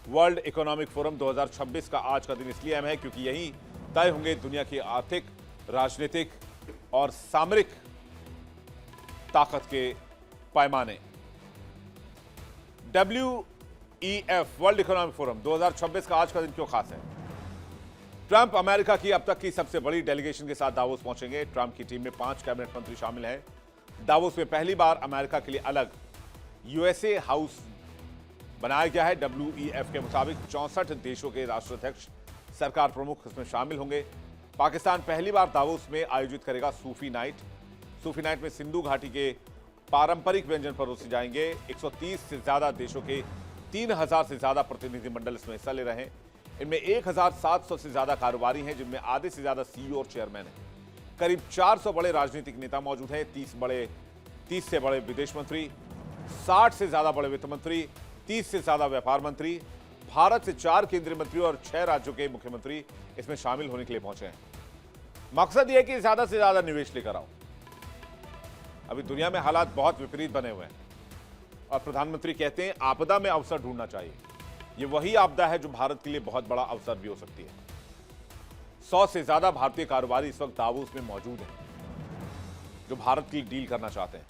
वर्ल्ड इकोनॉमिक फोरम 2026 का आज का दिन इसलिए अहम है क्योंकि यही तय होंगे दुनिया की आर्थिक, राजनीतिक और सामरिक ताकत के पैमाने। WEF वर्ल्ड इकोनॉमिक फोरम 2026 का आज का दिन क्यों खास है? ट्रंप अमेरिका की अब तक की सबसे बड़ी डेलीगेशन के साथ दावोस पहुंचेंगे। ट्रंप की टीम में 5 कैबिनेट मंत्री शामिल हैं। दावोस में पहली बार अमेरिका के लिए अलग यूएसए हाउस बनाया गया है। WEF के मुताबिक 64 देशों के राष्ट्राध्यक्ष, सरकार प्रमुख इसमें शामिल होंगे। पाकिस्तान पहली बार दावोस में आयोजित करेगा सूफी नाइट। सूफी नाइट में सिंधु घाटी के पारंपरिक व्यंजन परोसे जाएंगे। 130 से ज्यादा देशों के 3000 से ज्यादा प्रतिनिधिमंडल इसमें हिस्सा ले रहे हैं। इनमें 1700 से ज्यादा कारोबारी हैं, जिनमें आधे से ज्यादा CEO और चेयरमैन हैं। करीब 400 बड़े राजनीतिक नेता मौजूद हैं। 30 से बड़े विदेश मंत्री, 60 से ज्यादा बड़े वित्त मंत्री, 30 से ज्यादा व्यापार मंत्री, भारत से 4 केंद्रीय मंत्री और 6 राज्यों के मुख्यमंत्री इसमें शामिल होने के लिए पहुंचे हैं। मकसद यह है कि ज्यादा से ज्यादा निवेश लेकर आओ। अभी दुनिया में हालात बहुत विपरीत बने हुए हैं और प्रधानमंत्री कहते हैं आपदा में अवसर ढूंढना चाहिए। यह वही आपदा है जो भारत के लिए बहुत बड़ा अवसर भी हो सकती है। 100 से ज्यादा भारतीय कारोबारी इस वक्त दावोस में मौजूद हैं जो भारत की डील करना चाहते हैं।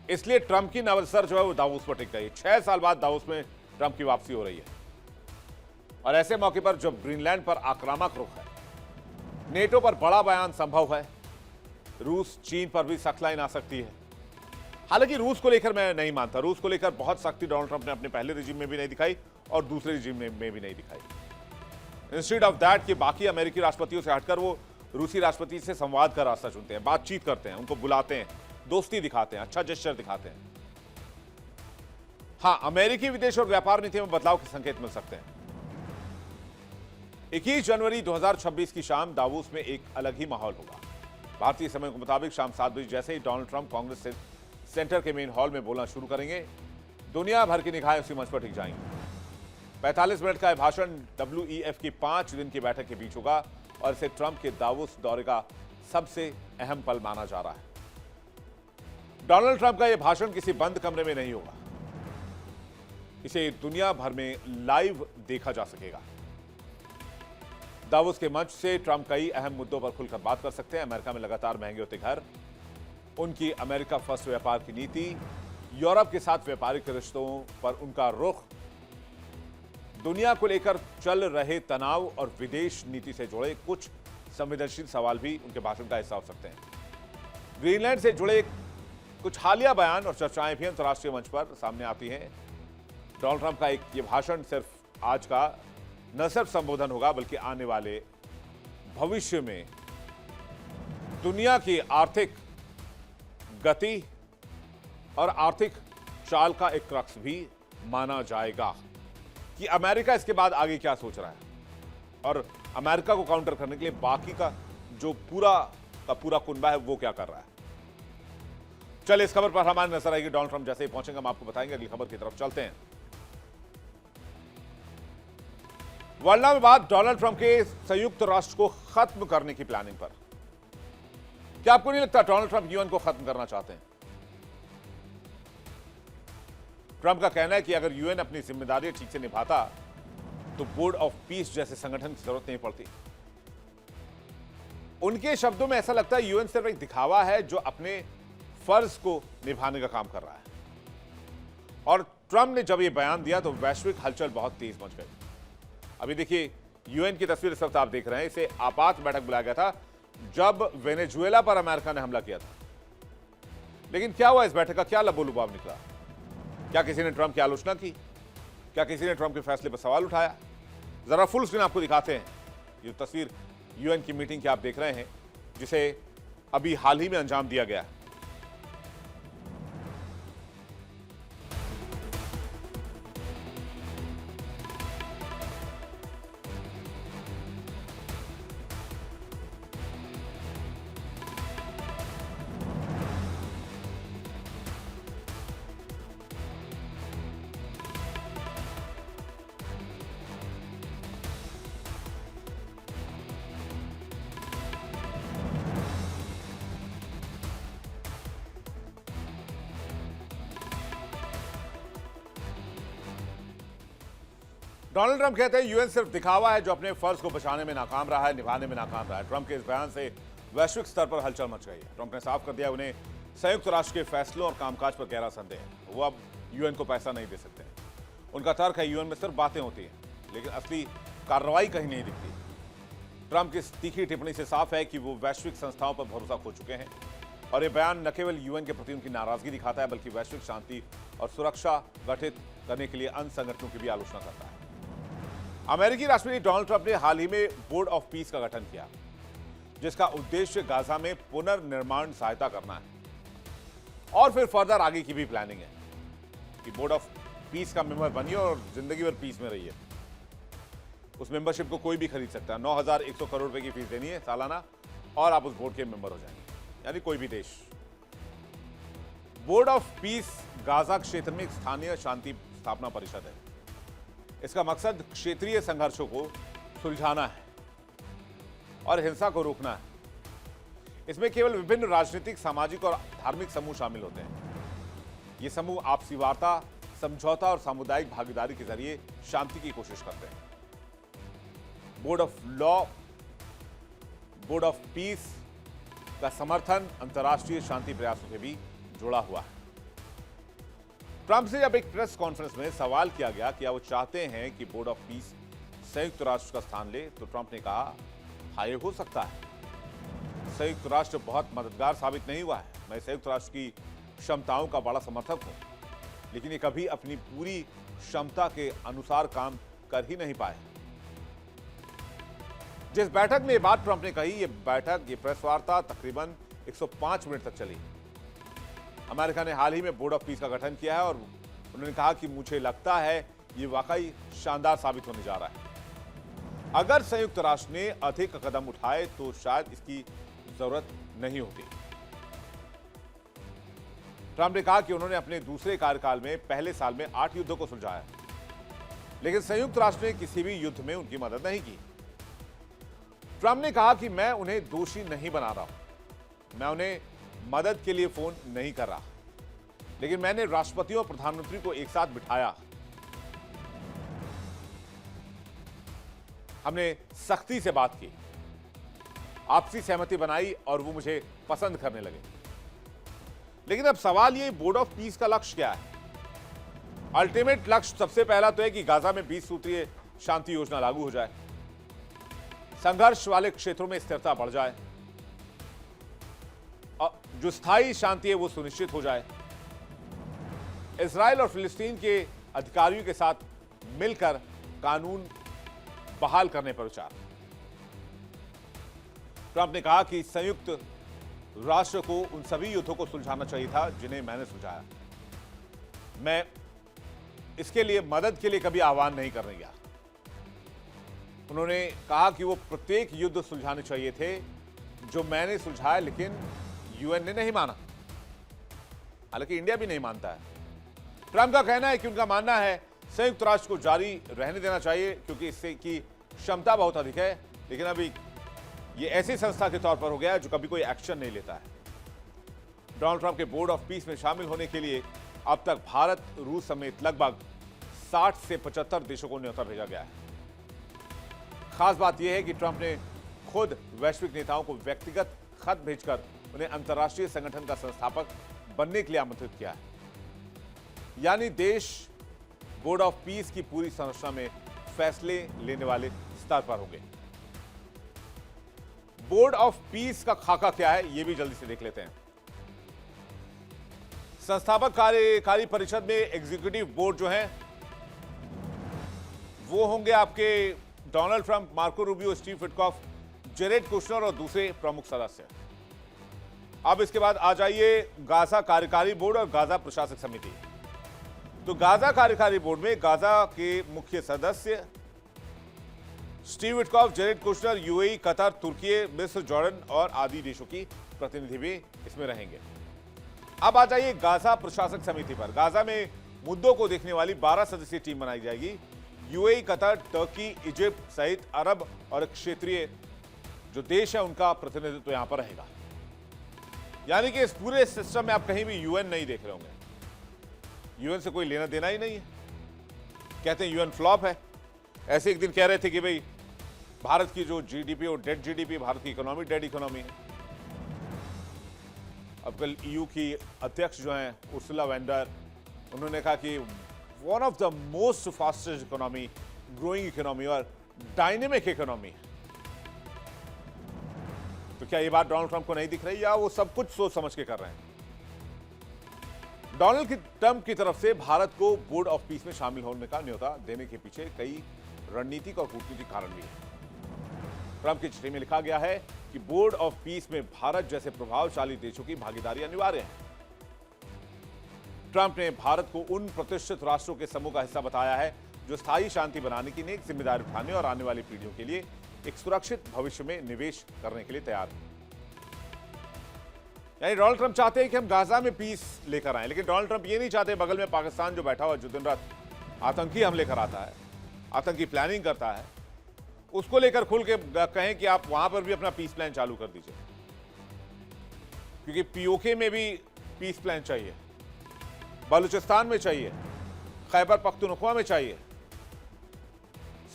इसलिए ट्रंप की नजर जो है वो दावोस पर टिक गई। 6 साल बाद दावोस में ट्रंप की वापसी हो रही है। और ऐसे मौके पर जब ग्रीनलैंड पर आक्रामक रुख है, नेटो पर बड़ा बयान संभव है, रूस चीन पर भी सख्त लाइन आ सकती है। हालांकि रूस को लेकर मैं नहीं मानता, रूस को लेकर बहुत सख्ती डोनाल्ड ट्रंप ने अपने पहले रिजीम में भी नहीं दिखाई और दूसरे रिजीम में भी नहीं दिखाई। इंस्टेड ऑफ दैट कि बाकी अमेरिकी राष्ट्रपतियों से हटकर वो रूसी राष्ट्रपति से संवाद का रास्ता चुनते हैं, बातचीत करते हैं, उनको बुलाते हैं, दोस्ती दिखाते हैं, अच्छा जेस्चर दिखाते हैं। हां, अमेरिकी विदेश और व्यापार नीति में बदलाव के संकेत मिल सकते हैं। 21 जनवरी 2026 की शाम दावोस में एक अलग ही माहौल होगा। भारतीय समय के मुताबिक शाम 7 बजे जैसे ही डोनाल्ड ट्रंप कांग्रेस सेंटर के मेन हॉल में बोलना शुरू करेंगे, दुनिया भर की निगाहें उसी मंच पर टिक जाएंगी। 45 मिनट का यह भाषण WEF की 5 दिन की बैठक के बीच होगा और इसे ट्रंप के दावोस दौरे का सबसे अहम पल माना जा रहा है। डोनाल्ड ट्रंप का यह भाषण किसी बंद कमरे में नहीं होगा, इसे दुनिया भर में लाइव देखा जा सकेगा। दावोस के मंच से ट्रंप कई अहम मुद्दों पर खुलकर बात कर सकते हैं। अमेरिका में लगातार महंगे होते घर, उनकी अमेरिका फर्स्ट व्यापार की नीति, यूरोप के साथ व्यापारिक रिश्तों पर उनका रुख, दुनिया को लेकर चल रहे तनाव और विदेश नीति से जुड़े कुछ संवेदनशील सवाल भी उनके भाषण का हिस्सा हो सकते हैं। ग्रीनलैंड से जुड़े कुछ हालिया बयान और चर्चाएं भी अंतर्राष्ट्रीय मंच पर सामने आती हैं। डोनाल्ड ट्रंप का ये भाषण सिर्फ आज का न सिर्फ संबोधन होगा, बल्कि आने वाले भविष्य में दुनिया की आर्थिक गति और आर्थिक चाल का एक क्रक्स भी माना जाएगा कि अमेरिका इसके बाद आगे क्या सोच रहा है और अमेरिका को काउंटर करने के लिए बाकी का जो पूरा कुनबा है वो क्या कर रहा है। चलिए इस खबर पर हमारी नजर आएगी। डोनाल्ड ट्रंप जैसे ही पहुंचेंगे हम आपको बताएंगे। अगली खबर की तरफ चलते हैं। वर्ल्ड में बात डोनाल्ड ट्रंप के संयुक्त राष्ट्र को खत्म करने की प्लानिंग पर। क्या आपको नहीं लगता डोनाल्ड ट्रंप यूएन को खत्म करना चाहते हैं? ट्रंप का कहना है कि अगर यूएन अपनी जिम्मेदारी ठीक से निभाता तो बोर्ड ऑफ पीस जैसे संगठन की जरूरत नहीं पड़ती। उनके शब्दों में ऐसा लगता है यूएन सिर्फ एक दिखावा है जो अपने फर्ज को निभाने का काम कर रहा है। और ट्रंप ने जब यह बयान दिया तो वैश्विक हलचल बहुत तेज मच गई। अभी देखिए यूएन की तस्वीर इस वक्त आप देख रहे हैं। इसे आपात बैठक बुलाया गया था जब वेनेजुएला पर अमेरिका ने हमला किया था। लेकिन क्या हुआ इस बैठक का? क्या लबोलुबाव निकला? क्या किसी ने ट्रंप की आलोचना की? क्या किसी ने ट्रंप के फैसले पर सवाल उठाया? जरा फुल स्क्रीन आपको दिखाते हैं। ये तस्वीर यूएन की मीटिंग की आप देख रहे हैं जिसे अभी हाल ही में अंजाम दिया गया। डोनाल्ड ट्रंप कहते हैं यूएन सिर्फ दिखावा है जो अपने फर्ज को बचाने में नाकाम रहा है, निभाने में नाकाम रहा है। ट्रंप के इस बयान से वैश्विक स्तर पर हलचल मच गई है। ट्रंप ने साफ कर दिया उन्हें संयुक्त राष्ट्र के फैसलों और कामकाज पर गहरा संदेह है। वो अब यूएन को पैसा नहीं दे सकते। उनका तर्क है यूएन में सिर्फ बातें होती हैं लेकिन असली कार्रवाई कहीं नहीं दिखती। ट्रंप की इस तीखी टिप्पणी से साफ है कि वो वैश्विक संस्थाओं पर भरोसा खो चुके हैं और ये बयान न केवल यूएन के प्रति उनकी नाराजगी दिखाता है बल्कि वैश्विक शांति और सुरक्षा गठित करने के लिए अन्य संगठनों की भी आलोचना करता है। अमेरिकी राष्ट्रपति डोनाल्ड ट्रंप ने हाल ही में बोर्ड ऑफ पीस का गठन किया जिसका उद्देश्य गाजा में पुनर्निर्माण सहायता करना है और फिर फर्दर आगे की भी प्लानिंग है कि बोर्ड ऑफ पीस का मेंबर बनिए और जिंदगी भर पीस में रहिए। उस मेंबरशिप को कोई भी खरीद सकता है। 9,100 करोड़ रुपए की फीस देनी है सालाना और आप उस बोर्ड के मेंबर हो जाएंगे, यानी कोई भी देश। बोर्ड ऑफ पीस गाजा क्षेत्र में एक स्थानीय शांति स्थापना परिषद है। इसका मकसद क्षेत्रीय संघर्षों को सुलझाना है और हिंसा को रोकना है। इसमें केवल विभिन्न राजनीतिक, सामाजिक और धार्मिक समूह शामिल होते हैं। ये समूह आपसी वार्ता, समझौता और सामुदायिक भागीदारी के जरिए शांति की कोशिश करते हैं। Board of law, board of peace का समर्थन अंतर्राष्ट्रीय शांति प्रयासों से भी जुड़ा हुआ है। ट्रंप से जब एक प्रेस कॉन्फ्रेंस में सवाल किया गया कि वो चाहते हैं कि बोर्ड ऑफ पीस संयुक्त राष्ट्र का स्थान ले, तो ट्रंप ने कहा हाँ ये हो सकता है। संयुक्त राष्ट्र बहुत मददगार साबित नहीं हुआ है। मैं संयुक्त राष्ट्र की क्षमताओं का बड़ा समर्थक हूं, लेकिन ये कभी अपनी पूरी क्षमता के अनुसार काम कर ही नहीं पाए। जिस बैठक में ये बात ट्रंप ने कही, ये प्रेस वार्ता तकरीबन 105 मिनट तक चली। अमेरिका ने हाल ही में बोर्ड ऑफ पीस का गठन किया है और उन्होंने कहा कि मुझे लगता है ये वाकई शानदार साबित होने जा रहा है। अगर संयुक्त राष्ट्र ने अधिक कदम उठाए तो शायद इसकी जरूरत नहीं होती। ट्रंप ने कहा कि उन्होंने अपने दूसरे कार्यकाल में पहले साल में 8 युद्धों को सुलझाया, लेकिन संयुक्त राष्ट्र ने किसी भी युद्ध में उनकी मदद नहीं की। ट्रंप ने कहा कि मैं उन्हें दोषी नहीं बना रहा हूं, मैं उन्हें मदद के लिए फोन नहीं कर रहा, लेकिन मैंने राष्ट्रपति और प्रधानमंत्री को एक साथ बिठाया। हमने सख्ती से बात की, आपसी सहमति बनाई और वो मुझे पसंद करने लगे। लेकिन अब सवाल ये, बोर्ड ऑफ पीस का लक्ष्य क्या है? अल्टीमेट लक्ष्य सबसे पहला तो है कि गाजा में 20 सूत्रीय शांति योजना लागू हो जाए, संघर्ष वाले क्षेत्रों में स्थिरता बढ़ जाए, जो स्थायी शांति है वो सुनिश्चित हो जाए, इजराइल और फिलिस्तीन के अधिकारियों के साथ मिलकर कानून बहाल करने पर विचार। ट्रंप ने कहा कि संयुक्त राष्ट्र को उन सभी युद्धों को सुलझाना चाहिए था जिन्हें मैंने सुलझाया। मैं इसके लिए मदद के लिए कभी आह्वान नहीं करने गया। उन्होंने कहा कि वो प्रत्येक युद्ध सुलझाने चाहिए थे जो मैंने सुलझाया, लेकिन यूएन ने नहीं माना। हालांकि इंडिया भी नहीं मानता है। ट्रंप का कहना है कि उनका मानना है संयुक्त राष्ट्र को जारी रहने देना चाहिए क्योंकि इससे की क्षमता बहुत अधिक है, लेकिन अभी ये ऐसी संस्था के तौर पर हो गया है जो कभी कोई एक्शन नहीं लेता है। डोनाल्ड ट्रंप के बोर्ड ऑफ पीस में शामिल होने के लिए अब तक भारत, रूस समेत लगभग 60 से 75 देशों को न्योता भेजा गया है। खास बात यह है कि ट्रंप ने खुद वैश्विक नेताओं को व्यक्तिगत खत भेजकर उन्हें अंतर्राष्ट्रीय संगठन का संस्थापक बनने के लिए आमंत्रित किया है। यानी देश बोर्ड ऑफ पीस की पूरी संरचना में फैसले लेने वाले स्तर पर होंगे। बोर्ड ऑफ पीस का खाका क्या है, यह भी जल्दी से देख लेते हैं। संस्थापक कार्यकारी परिषद में एग्जीक्यूटिव बोर्ड जो है वो होंगे आपके Donald Trump, Marco Rubio, Steve Witkoff, Jared Kushner और दूसरे प्रमुख सदस्य। अब इसके बाद आ जाइए गाजा कार्यकारी बोर्ड और गाजा प्रशासक समिति। तो गाजा कार्यकारी बोर्ड में गाजा के मुख्य सदस्य Steve Witkoff, Jared Kushner, UAE, Qatar, तुर्की, मिस्र, जॉर्डन और आदि देशों की प्रतिनिधि भी इसमें रहेंगे। अब आ जाइए गाजा प्रशासक समिति पर। गाजा में मुद्दों को देखने वाली 12 सदस्यीय टीम बनाई जाएगी। यूएई, कतर, तुर्की, इजिप्ट सहित अरब और क्षेत्रीय जो देश है उनका प्रतिनिधित्व तो यहां पर रहेगा। यानी कि इस पूरे सिस्टम में आप कहीं भी यूएन नहीं देख रहे होंगे। यूएन से कोई लेना देना ही नहीं है। कहते हैं यूएन फ्लॉप है। ऐसे एक दिन कह रहे थे कि भाई भारत की जो जीडीपी और डेड जीडीपी, भारत की इकोनॉमी डेड इकोनॉमी है। अब कल ईयू की अध्यक्ष जो हैं उर्सुला वॉन डर, उन्होंने कहा कि one of the most fastest economy, growing economy और डायनेमिक इकोनॉमी है। तो क्या ये बात डोनाल्ड ट्रंप को नहीं दिख रही या वो सब कुछ सोच समझ के कर रहे हैं? डोनाल्ड ट्रंप की तरफ से भारत को बोर्ड ऑफ पीस में शामिल होने का न्योता देने के पीछे कई रणनीतिक और कूटनीतिक कारण भी है। ट्रंप की चिट्ठी में लिखा गया है कि बोर्ड ऑफ पीस में भारत जैसे प्रभावशाली देशों की भागीदारी अनिवार्य है। ट्रंप ने भारत को उन प्रतिष्ठित राष्ट्रों के समूह का हिस्सा बताया है जो स्थायी शांति बनाने की नेक जिम्मेदारी उठाने और आने वाली पीढ़ियों के लिए एक सुरक्षित भविष्य में निवेश करने के लिए तैयार है। यानी डोनाल्ड ट्रंप चाहते हैं कि हम गाजा में पीस लेकर आए, लेकिन डोनाल्ड ट्रंप ये नहीं चाहते बगल में पाकिस्तान जो बैठा हुआ जो दिन रात आतंकी हमले कराता है, आतंकी प्लानिंग करता है, उसको लेकर खुल के कहें कि आप वहां पर भी अपना पीस प्लान चालू कर दीजिए। क्योंकि पीओके में भी पीस प्लान चाहिए, बलूचिस्तान में चाहिए, खैबर पख्तूनख्वा में चाहिए,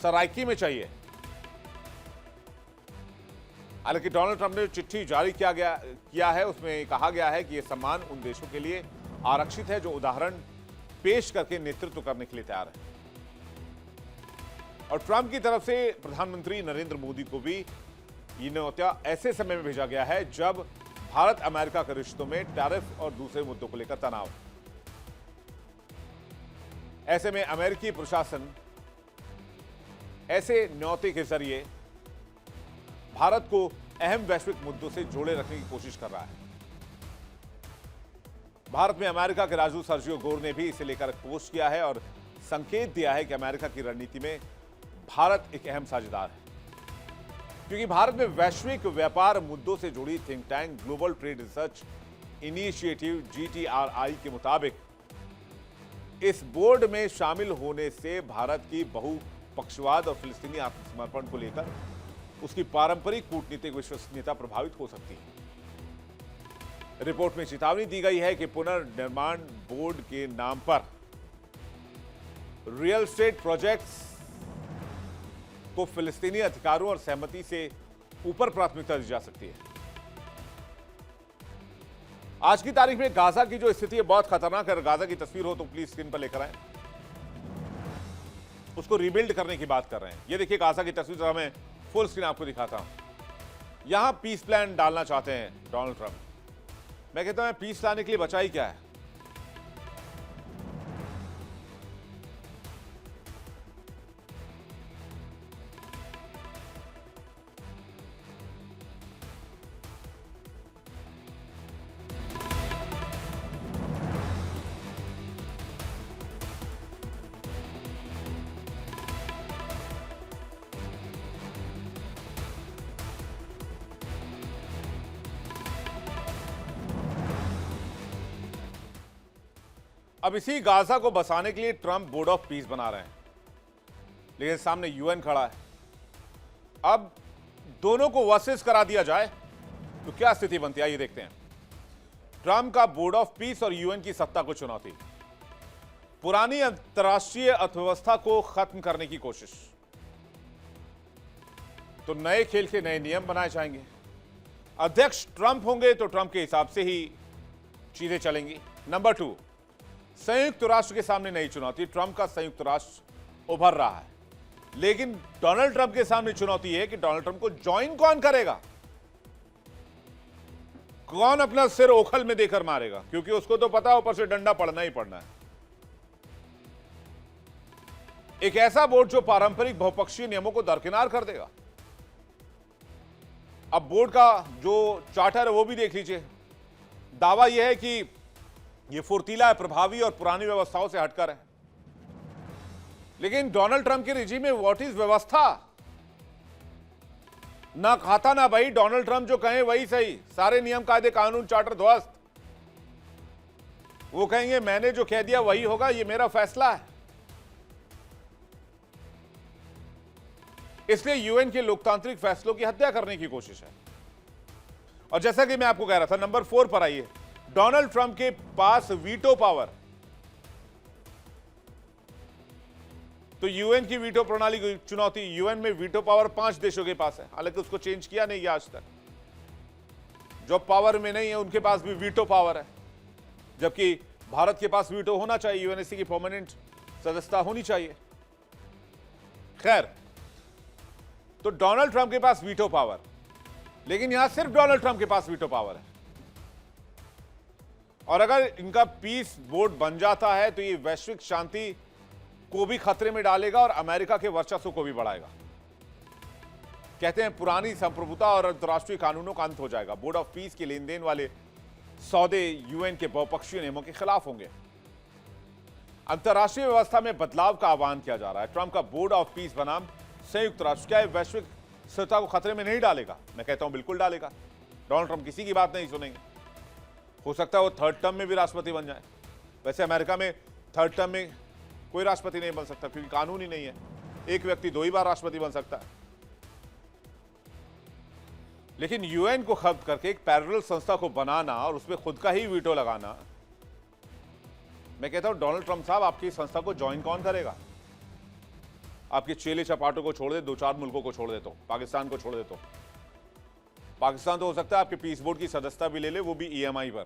सराइकी में चाहिए। हालांकि डोनाल्ड ट्रंप ने चिट्ठी जारी किया है, उसमें कहा गया है कि यह सम्मान उन देशों के लिए आरक्षित है जो उदाहरण पेश करके नेतृत्व करने के लिए तैयार है। और ट्रंप की तरफ से प्रधानमंत्री नरेंद्र मोदी को भी ये न्योता ऐसे समय में भेजा गया है जब भारत अमेरिका के रिश्तों में टैरिफ और दूसरे मुद्दों को लेकर तनाव। ऐसे में अमेरिकी प्रशासन ऐसे न्योते के जरिए भारत को अहम वैश्विक मुद्दों से जोड़े रखने की कोशिश कर रहा है। भारत में अमेरिका के राजदूत सर्जियो गोर ने भी इसे लेकर पोस्ट किया है और संकेत दिया है कि अमेरिका की रणनीति में भारत एक अहम साझेदार है, क्योंकि भारत में वैश्विक व्यापार मुद्दों से जुड़ी think tank global trade research initiative GTRI के मुताबिक इस बोर्ड में शामिल होने से भारत की बहुपक्षवाद और फिलिस्तीनी आत्मसमर्पण को लेकर उसकी पारंपरिक कूटनीतिक विश्वसनीयता प्रभावित हो सकती है। रिपोर्ट में चेतावनी दी गई है कि पुनर्निर्माण बोर्ड के नाम पर रियल एस्टेट प्रोजेक्ट्स को फिलिस्तीनी अधिकारों और सहमति से ऊपर प्राथमिकता दी जा सकती है। आज की तारीख में गाजा की जो स्थिति है बहुत खतरनाक है। गाजा की तस्वीर हो तो प्लीज स्क्रीन पर लेकर आए। उसको रिबिल्ड करने की बात कर रहे हैं। ये देखिए गाजा की तस्वीर, जरा मैं फुल स्क्रीन आपको दिखाता हूं। यहां पीस प्लान डालना चाहते हैं डोनाल्ड ट्रंप। मैं कहता हूं पीस लाने के लिए बचाई क्या है? अब इसी गाजा को बसाने के लिए ट्रंप बोर्ड ऑफ पीस बना रहे हैं, लेकिन सामने यूएन खड़ा है। अब दोनों को वर्सेस करा दिया जाए तो क्या स्थिति बनती है, ये देखते हैं। ट्रंप का बोर्ड ऑफ पीस और यूएन की सत्ता को चुनौती, पुरानी अंतर्राष्ट्रीय अर्थव्यवस्था को खत्म करने की कोशिश। तो नए खेल के नए नियम बनाए जाएंगे। अध्यक्ष ट्रंप होंगे तो ट्रंप के हिसाब से ही चीजें चलेंगी। नंबर 2, संयुक्त राष्ट्र के सामने नई चुनौती। ट्रंप का संयुक्त राष्ट्र उभर रहा है, लेकिन डोनाल्ड ट्रंप के सामने चुनौती है कि डोनाल्ड ट्रंप को ज्वाइन कौन करेगा, कौन अपना सिर ओखल में देकर मारेगा, क्योंकि उसको तो पता है ऊपर से डंडा पड़ना ही पड़ना है। एक ऐसा बोर्ड जो पारंपरिक बहुपक्षीय नियमों को दरकिनार कर देगा। अब बोर्ड का जो चार्टर है वो भी देख लीजिए। दावा यह है कि यह फुर्तीला है, प्रभावी और पुरानी व्यवस्थाओं से हटकर है। लेकिन डोनाल्ड ट्रंप के रिजीम में व्हाट इज व्यवस्था? ना खाता ना भाई। डोनाल्ड ट्रंप जो कहें वही सही। सारे नियम कायदे कानून चार्टर ध्वस्त। वो कहेंगे मैंने जो कह दिया वही होगा, ये मेरा फैसला है। इसलिए यूएन के लोकतांत्रिक फैसलों की हत्या करने की कोशिश है। और जैसा कि मैं आपको कह रहा था, नंबर 4 पर आइए। डोनाल्ड ट्रंप के पास वीटो पावर। तो यूएन की वीटो प्रणाली की चुनौती। यूएन में वीटो पावर 5 देशों के पास है, हालांकि उसको चेंज किया नहीं आज तक। जो पावर में नहीं है उनके पास भी वीटो पावर है, जबकि भारत के पास वीटो होना चाहिए। यूएनएससी की परमानेंट सदस्यता होनी चाहिए। खैर, तो डोनाल्ड ट्रंप के पास वीटो पावर, लेकिन यहां सिर्फ डोनाल्ड ट्रंप के पास वीटो पावर है। और अगर इनका पीस बोर्ड बन जाता है तो ये वैश्विक शांति को भी खतरे में डालेगा और अमेरिका के वर्चस्व को भी बढ़ाएगा। कहते हैं पुरानी संप्रभुता और अंतर्राष्ट्रीय कानूनों का अंत हो जाएगा। बोर्ड ऑफ पीस के लेन देन वाले सौदे यूएन के बहुपक्षीय नियमों के खिलाफ होंगे। अंतर्राष्ट्रीय व्यवस्था में बदलाव का आह्वान किया जा रहा है। ट्रंप का बोर्ड ऑफ पीस बनाम संयुक्त राष्ट्र क्या वैश्विक स्थिरता को खतरे में नहीं डालेगा? मैं कहता हूं बिल्कुल डालेगा। डोनाल्ड ट्रंप किसी की बात नहीं सुनेंगे। हो सकता है वो थर्ड टर्म में भी राष्ट्रपति बन जाए। वैसे अमेरिका में थर्ड टर्म में कोई राष्ट्रपति नहीं बन सकता, क्योंकि कानून ही नहीं है। एक व्यक्ति 2 ही बार राष्ट्रपति बन सकता है। लेकिन यूएन को खत्म करके एक पैरेलल संस्था को बनाना और उसमें खुद का ही वीटो लगाना, मैं कहता हूं डोनाल्ड ट्रंप साहब, आपकी संस्था को ज्वाइन कौन करेगा? आपके चेले चपाटों को छोड़ दे, 2-4 मुल्कों को छोड़ दे, तो पाकिस्तान को छोड़ दे। तो पाकिस्तान तो हो सकता है आपके पीस बोर्ड की सदस्यता भी ले ले, वो भी ईएमआई पर।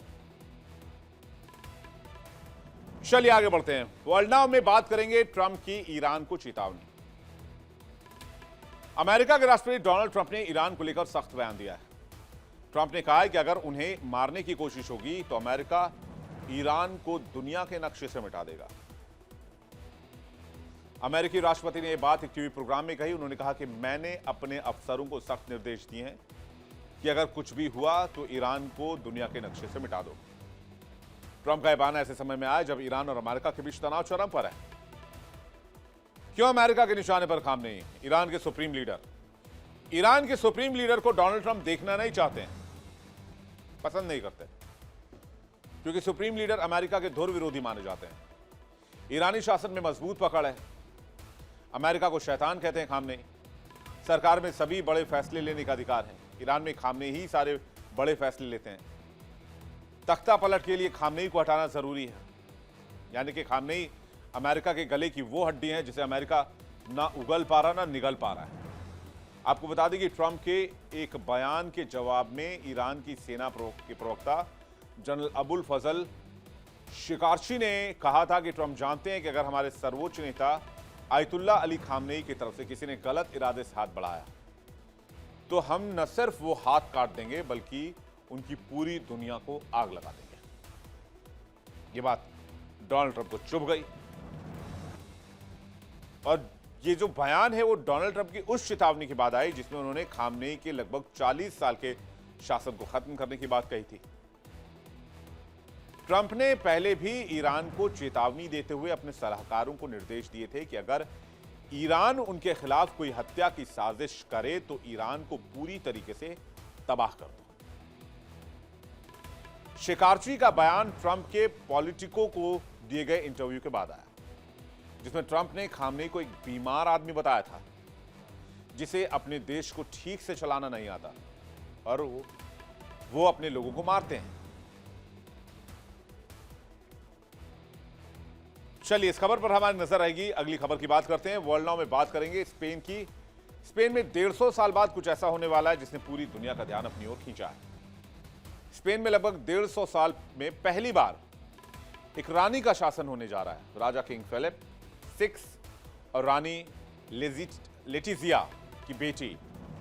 चलिए आगे बढ़ते हैं। वर्ल्ड नाउ में बात करेंगे ट्रंप की ईरान को चेतावनी। अमेरिका के राष्ट्रपति डोनाल्ड ट्रंप ने ईरान को लेकर सख्त बयान दिया है। ट्रंप ने कहा है कि अगर उन्हें मारने की कोशिश होगी तो अमेरिका ईरान को दुनिया के नक्शे से मिटा देगा। अमेरिकी राष्ट्रपति ने यह बात एक टीवी प्रोग्राम में कही। उन्होंने कहा कि मैंने अपने अफसरों को सख्त निर्देश दिए हैं कि अगर कुछ भी हुआ तो ईरान को दुनिया के नक्शे से मिटा दो। ट्रंप का यह बयान ऐसे समय में आया जब ईरान और अमेरिका के बीच तनाव चरम पर है। क्यों अमेरिका के निशाने पर खामनेई? ईरान के सुप्रीम लीडर को डोनाल्ड ट्रंप देखना नहीं चाहते हैं, पसंद नहीं करते, क्योंकि सुप्रीम लीडर अमेरिका के धुर विरोधी माने जाते हैं। ईरानी शासन में मजबूत पकड़ है। अमेरिका को शैतान कहते हैं खामनेई। सरकार में सभी बड़े फैसले लेने का अधिकार है। ईरान में खामनेई ही सारे बड़े फैसले लेते हैं। तख्ता पलट के लिए खामनेई को हटाना जरूरी है। यानी कि खामनेई अमेरिका के गले की वो हड्डी है जिसे अमेरिका ना उगल पा रहा ना निगल पा रहा है। आपको बता दें कि ट्रंप के एक बयान के जवाब में ईरान की सेना के प्रवक्ता जनरल अबुल फजल शिकारची ने कहा था कि ट्रंप जानते हैं कि अगर हमारे सर्वोच्च नेता आयतुल्ला अली खामनेई की तरफ से किसी ने गलत इरादे से हाथ बढ़ाया तो हम न सिर्फ वो हाथ काट देंगे बल्कि उनकी पूरी दुनिया को आग लगा देंगे। ये बात डोनाल्ड ट्रंप को चुभ गई और ये जो बयान है वो डोनाल्ड ट्रंप की उस चेतावनी के बाद आई जिसमें उन्होंने खामनेई के लगभग 40 साल के शासन को खत्म करने की बात कही थी। ट्रंप ने पहले भी ईरान को चेतावनी देते हुए अपने सलाहकारों को निर्देश दिए थे कि अगर ईरान उनके खिलाफ कोई हत्या की साजिश करे तो ईरान को पूरी तरीके से तबाह कर दो। शिकारची का बयान ट्रंप के पॉलिटिको को दिए गए इंटरव्यू के बाद आया, जिसमें ट्रंप ने खामनेई को एक बीमार आदमी बताया था जिसे अपने देश को ठीक से चलाना नहीं आता और वो अपने लोगों को मारते हैं। चलिए इस खबर पर हमारी नजर रहेगी। अगली खबर की बात करते हैं। वर्ल्ड नाउ में बात करेंगे स्पेन की। स्पेन में 150 साल बाद कुछ ऐसा होने वाला है जिसने पूरी दुनिया का ध्यान अपनी ओर खींचा है। स्पेन में लगभग 150 साल में पहली बार एक रानी का शासन होने जा रहा है। राजा किंग फिलिप 6 और रानी लेटिजिया की बेटी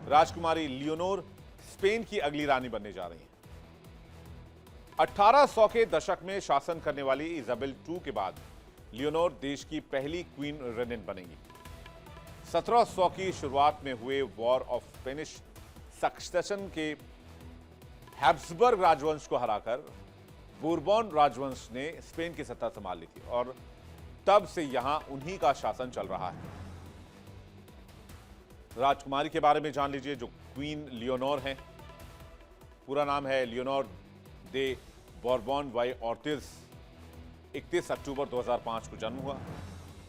राजकुमारी लियोनोर स्पेन की अगली रानी बनने जा रही हैं। 1800 के दशक में शासन करने वाली इजाबेल II के बाद लियोनोर देश की पहली क्वीन रेनेंट बनेगी। 1700 की शुरुआत में हुए वॉर ऑफ स्पेनिश सक्सेशन के हैब्सबर्ग राजवंश को हराकर बूरबॉन राजवंश ने स्पेन की सत्ता संभाल ली थी और तब से यहां उन्हीं का शासन चल रहा है। राजकुमारी के बारे में जान लीजिए जो क्वीन लियोनोर हैं। पूरा नाम है लियोनोर दे बोरबॉन वाई ऑर्टिज। 31 अक्टूबर 2005 को जन्म हुआ।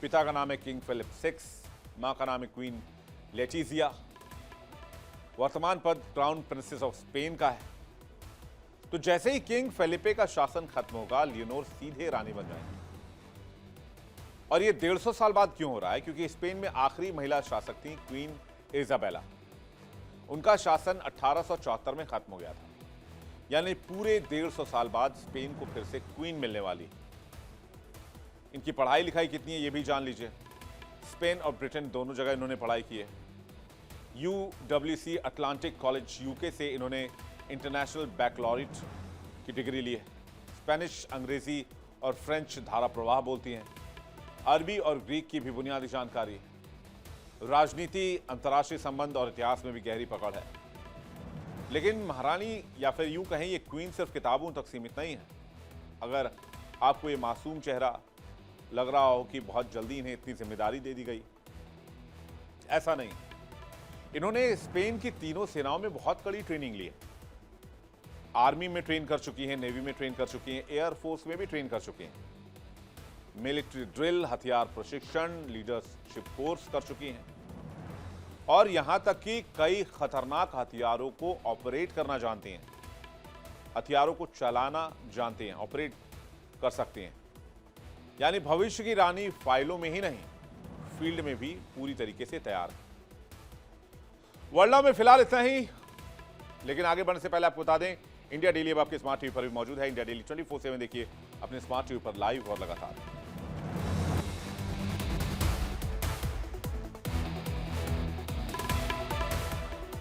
पिता का नाम है किंग फिलिप 6, मां का नाम है क्वीन लेटिजिया। वर्तमान पद क्राउन प्रिंसेस ऑफ स्पेन का है। तो जैसे ही किंग फेलिपे का शासन खत्म होगा लियोनोर सीधे रानी बन जाएंगी। और ये 150 साल बाद क्यों हो रहा है? क्योंकि स्पेन में आखिरी महिला शासक थी क्वीन इजाबेला। उनका शासन 1874 में खत्म हो गया था। यानी पूरे 150 साल बाद स्पेन को फिर से क्वीन मिलने वाली। इनकी पढ़ाई लिखाई कितनी है ये भी जान लीजिए। स्पेन और ब्रिटेन दोनों जगह इन्होंने पढ़ाई की है। UWC अटलांटिक कॉलेज UK से इन्होंने इंटरनेशनल बैकलॉरेट की डिग्री ली है। स्पेनिश, अंग्रेजी और फ्रेंच धारा प्रवाह बोलती हैं। अरबी और ग्रीक की भी बुनियादी जानकारी है। राजनीति, अंतर्राष्ट्रीय संबंध और इतिहास में भी गहरी पकड़ है। लेकिन महारानी या फिर यूं कहें ये क्वीन सिर्फ किताबों तक सीमित नहीं है। अगर आपको ये मासूम चेहरा लग रहा हो कि बहुत जल्दी इन्हें इतनी जिम्मेदारी दे दी गई, ऐसा नहीं। इन्होंने स्पेन की तीनों सेनाओं में बहुत कड़ी ट्रेनिंग ली है। आर्मी में ट्रेन कर चुकी हैं, नेवी में ट्रेन कर चुकी हैं, एयर फोर्स में भी ट्रेन कर चुकी हैं। मिलिट्री ड्रिल, हथियार प्रशिक्षण, लीडरशिप कोर्स कर चुकी हैं और यहां तक कि कई खतरनाक हथियारों को ऑपरेट करना जानती हैं। हथियारों को चलाना जानती हैं, ऑपरेट कर सकती हैं। यानी भविष्य की रानी फाइलों में ही नहीं, फील्ड में भी पूरी तरीके से तैयार है। वर्ल्ड नाउ में फिलहाल इतना ही, लेकिन आगे बढ़ने से पहले आपको बता दें इंडिया डेली अब आपके स्मार्ट टीवी पर भी मौजूद है। इंडिया डेली 24/7 देखिए अपने स्मार्ट टीवी पर लाइव और लगातार।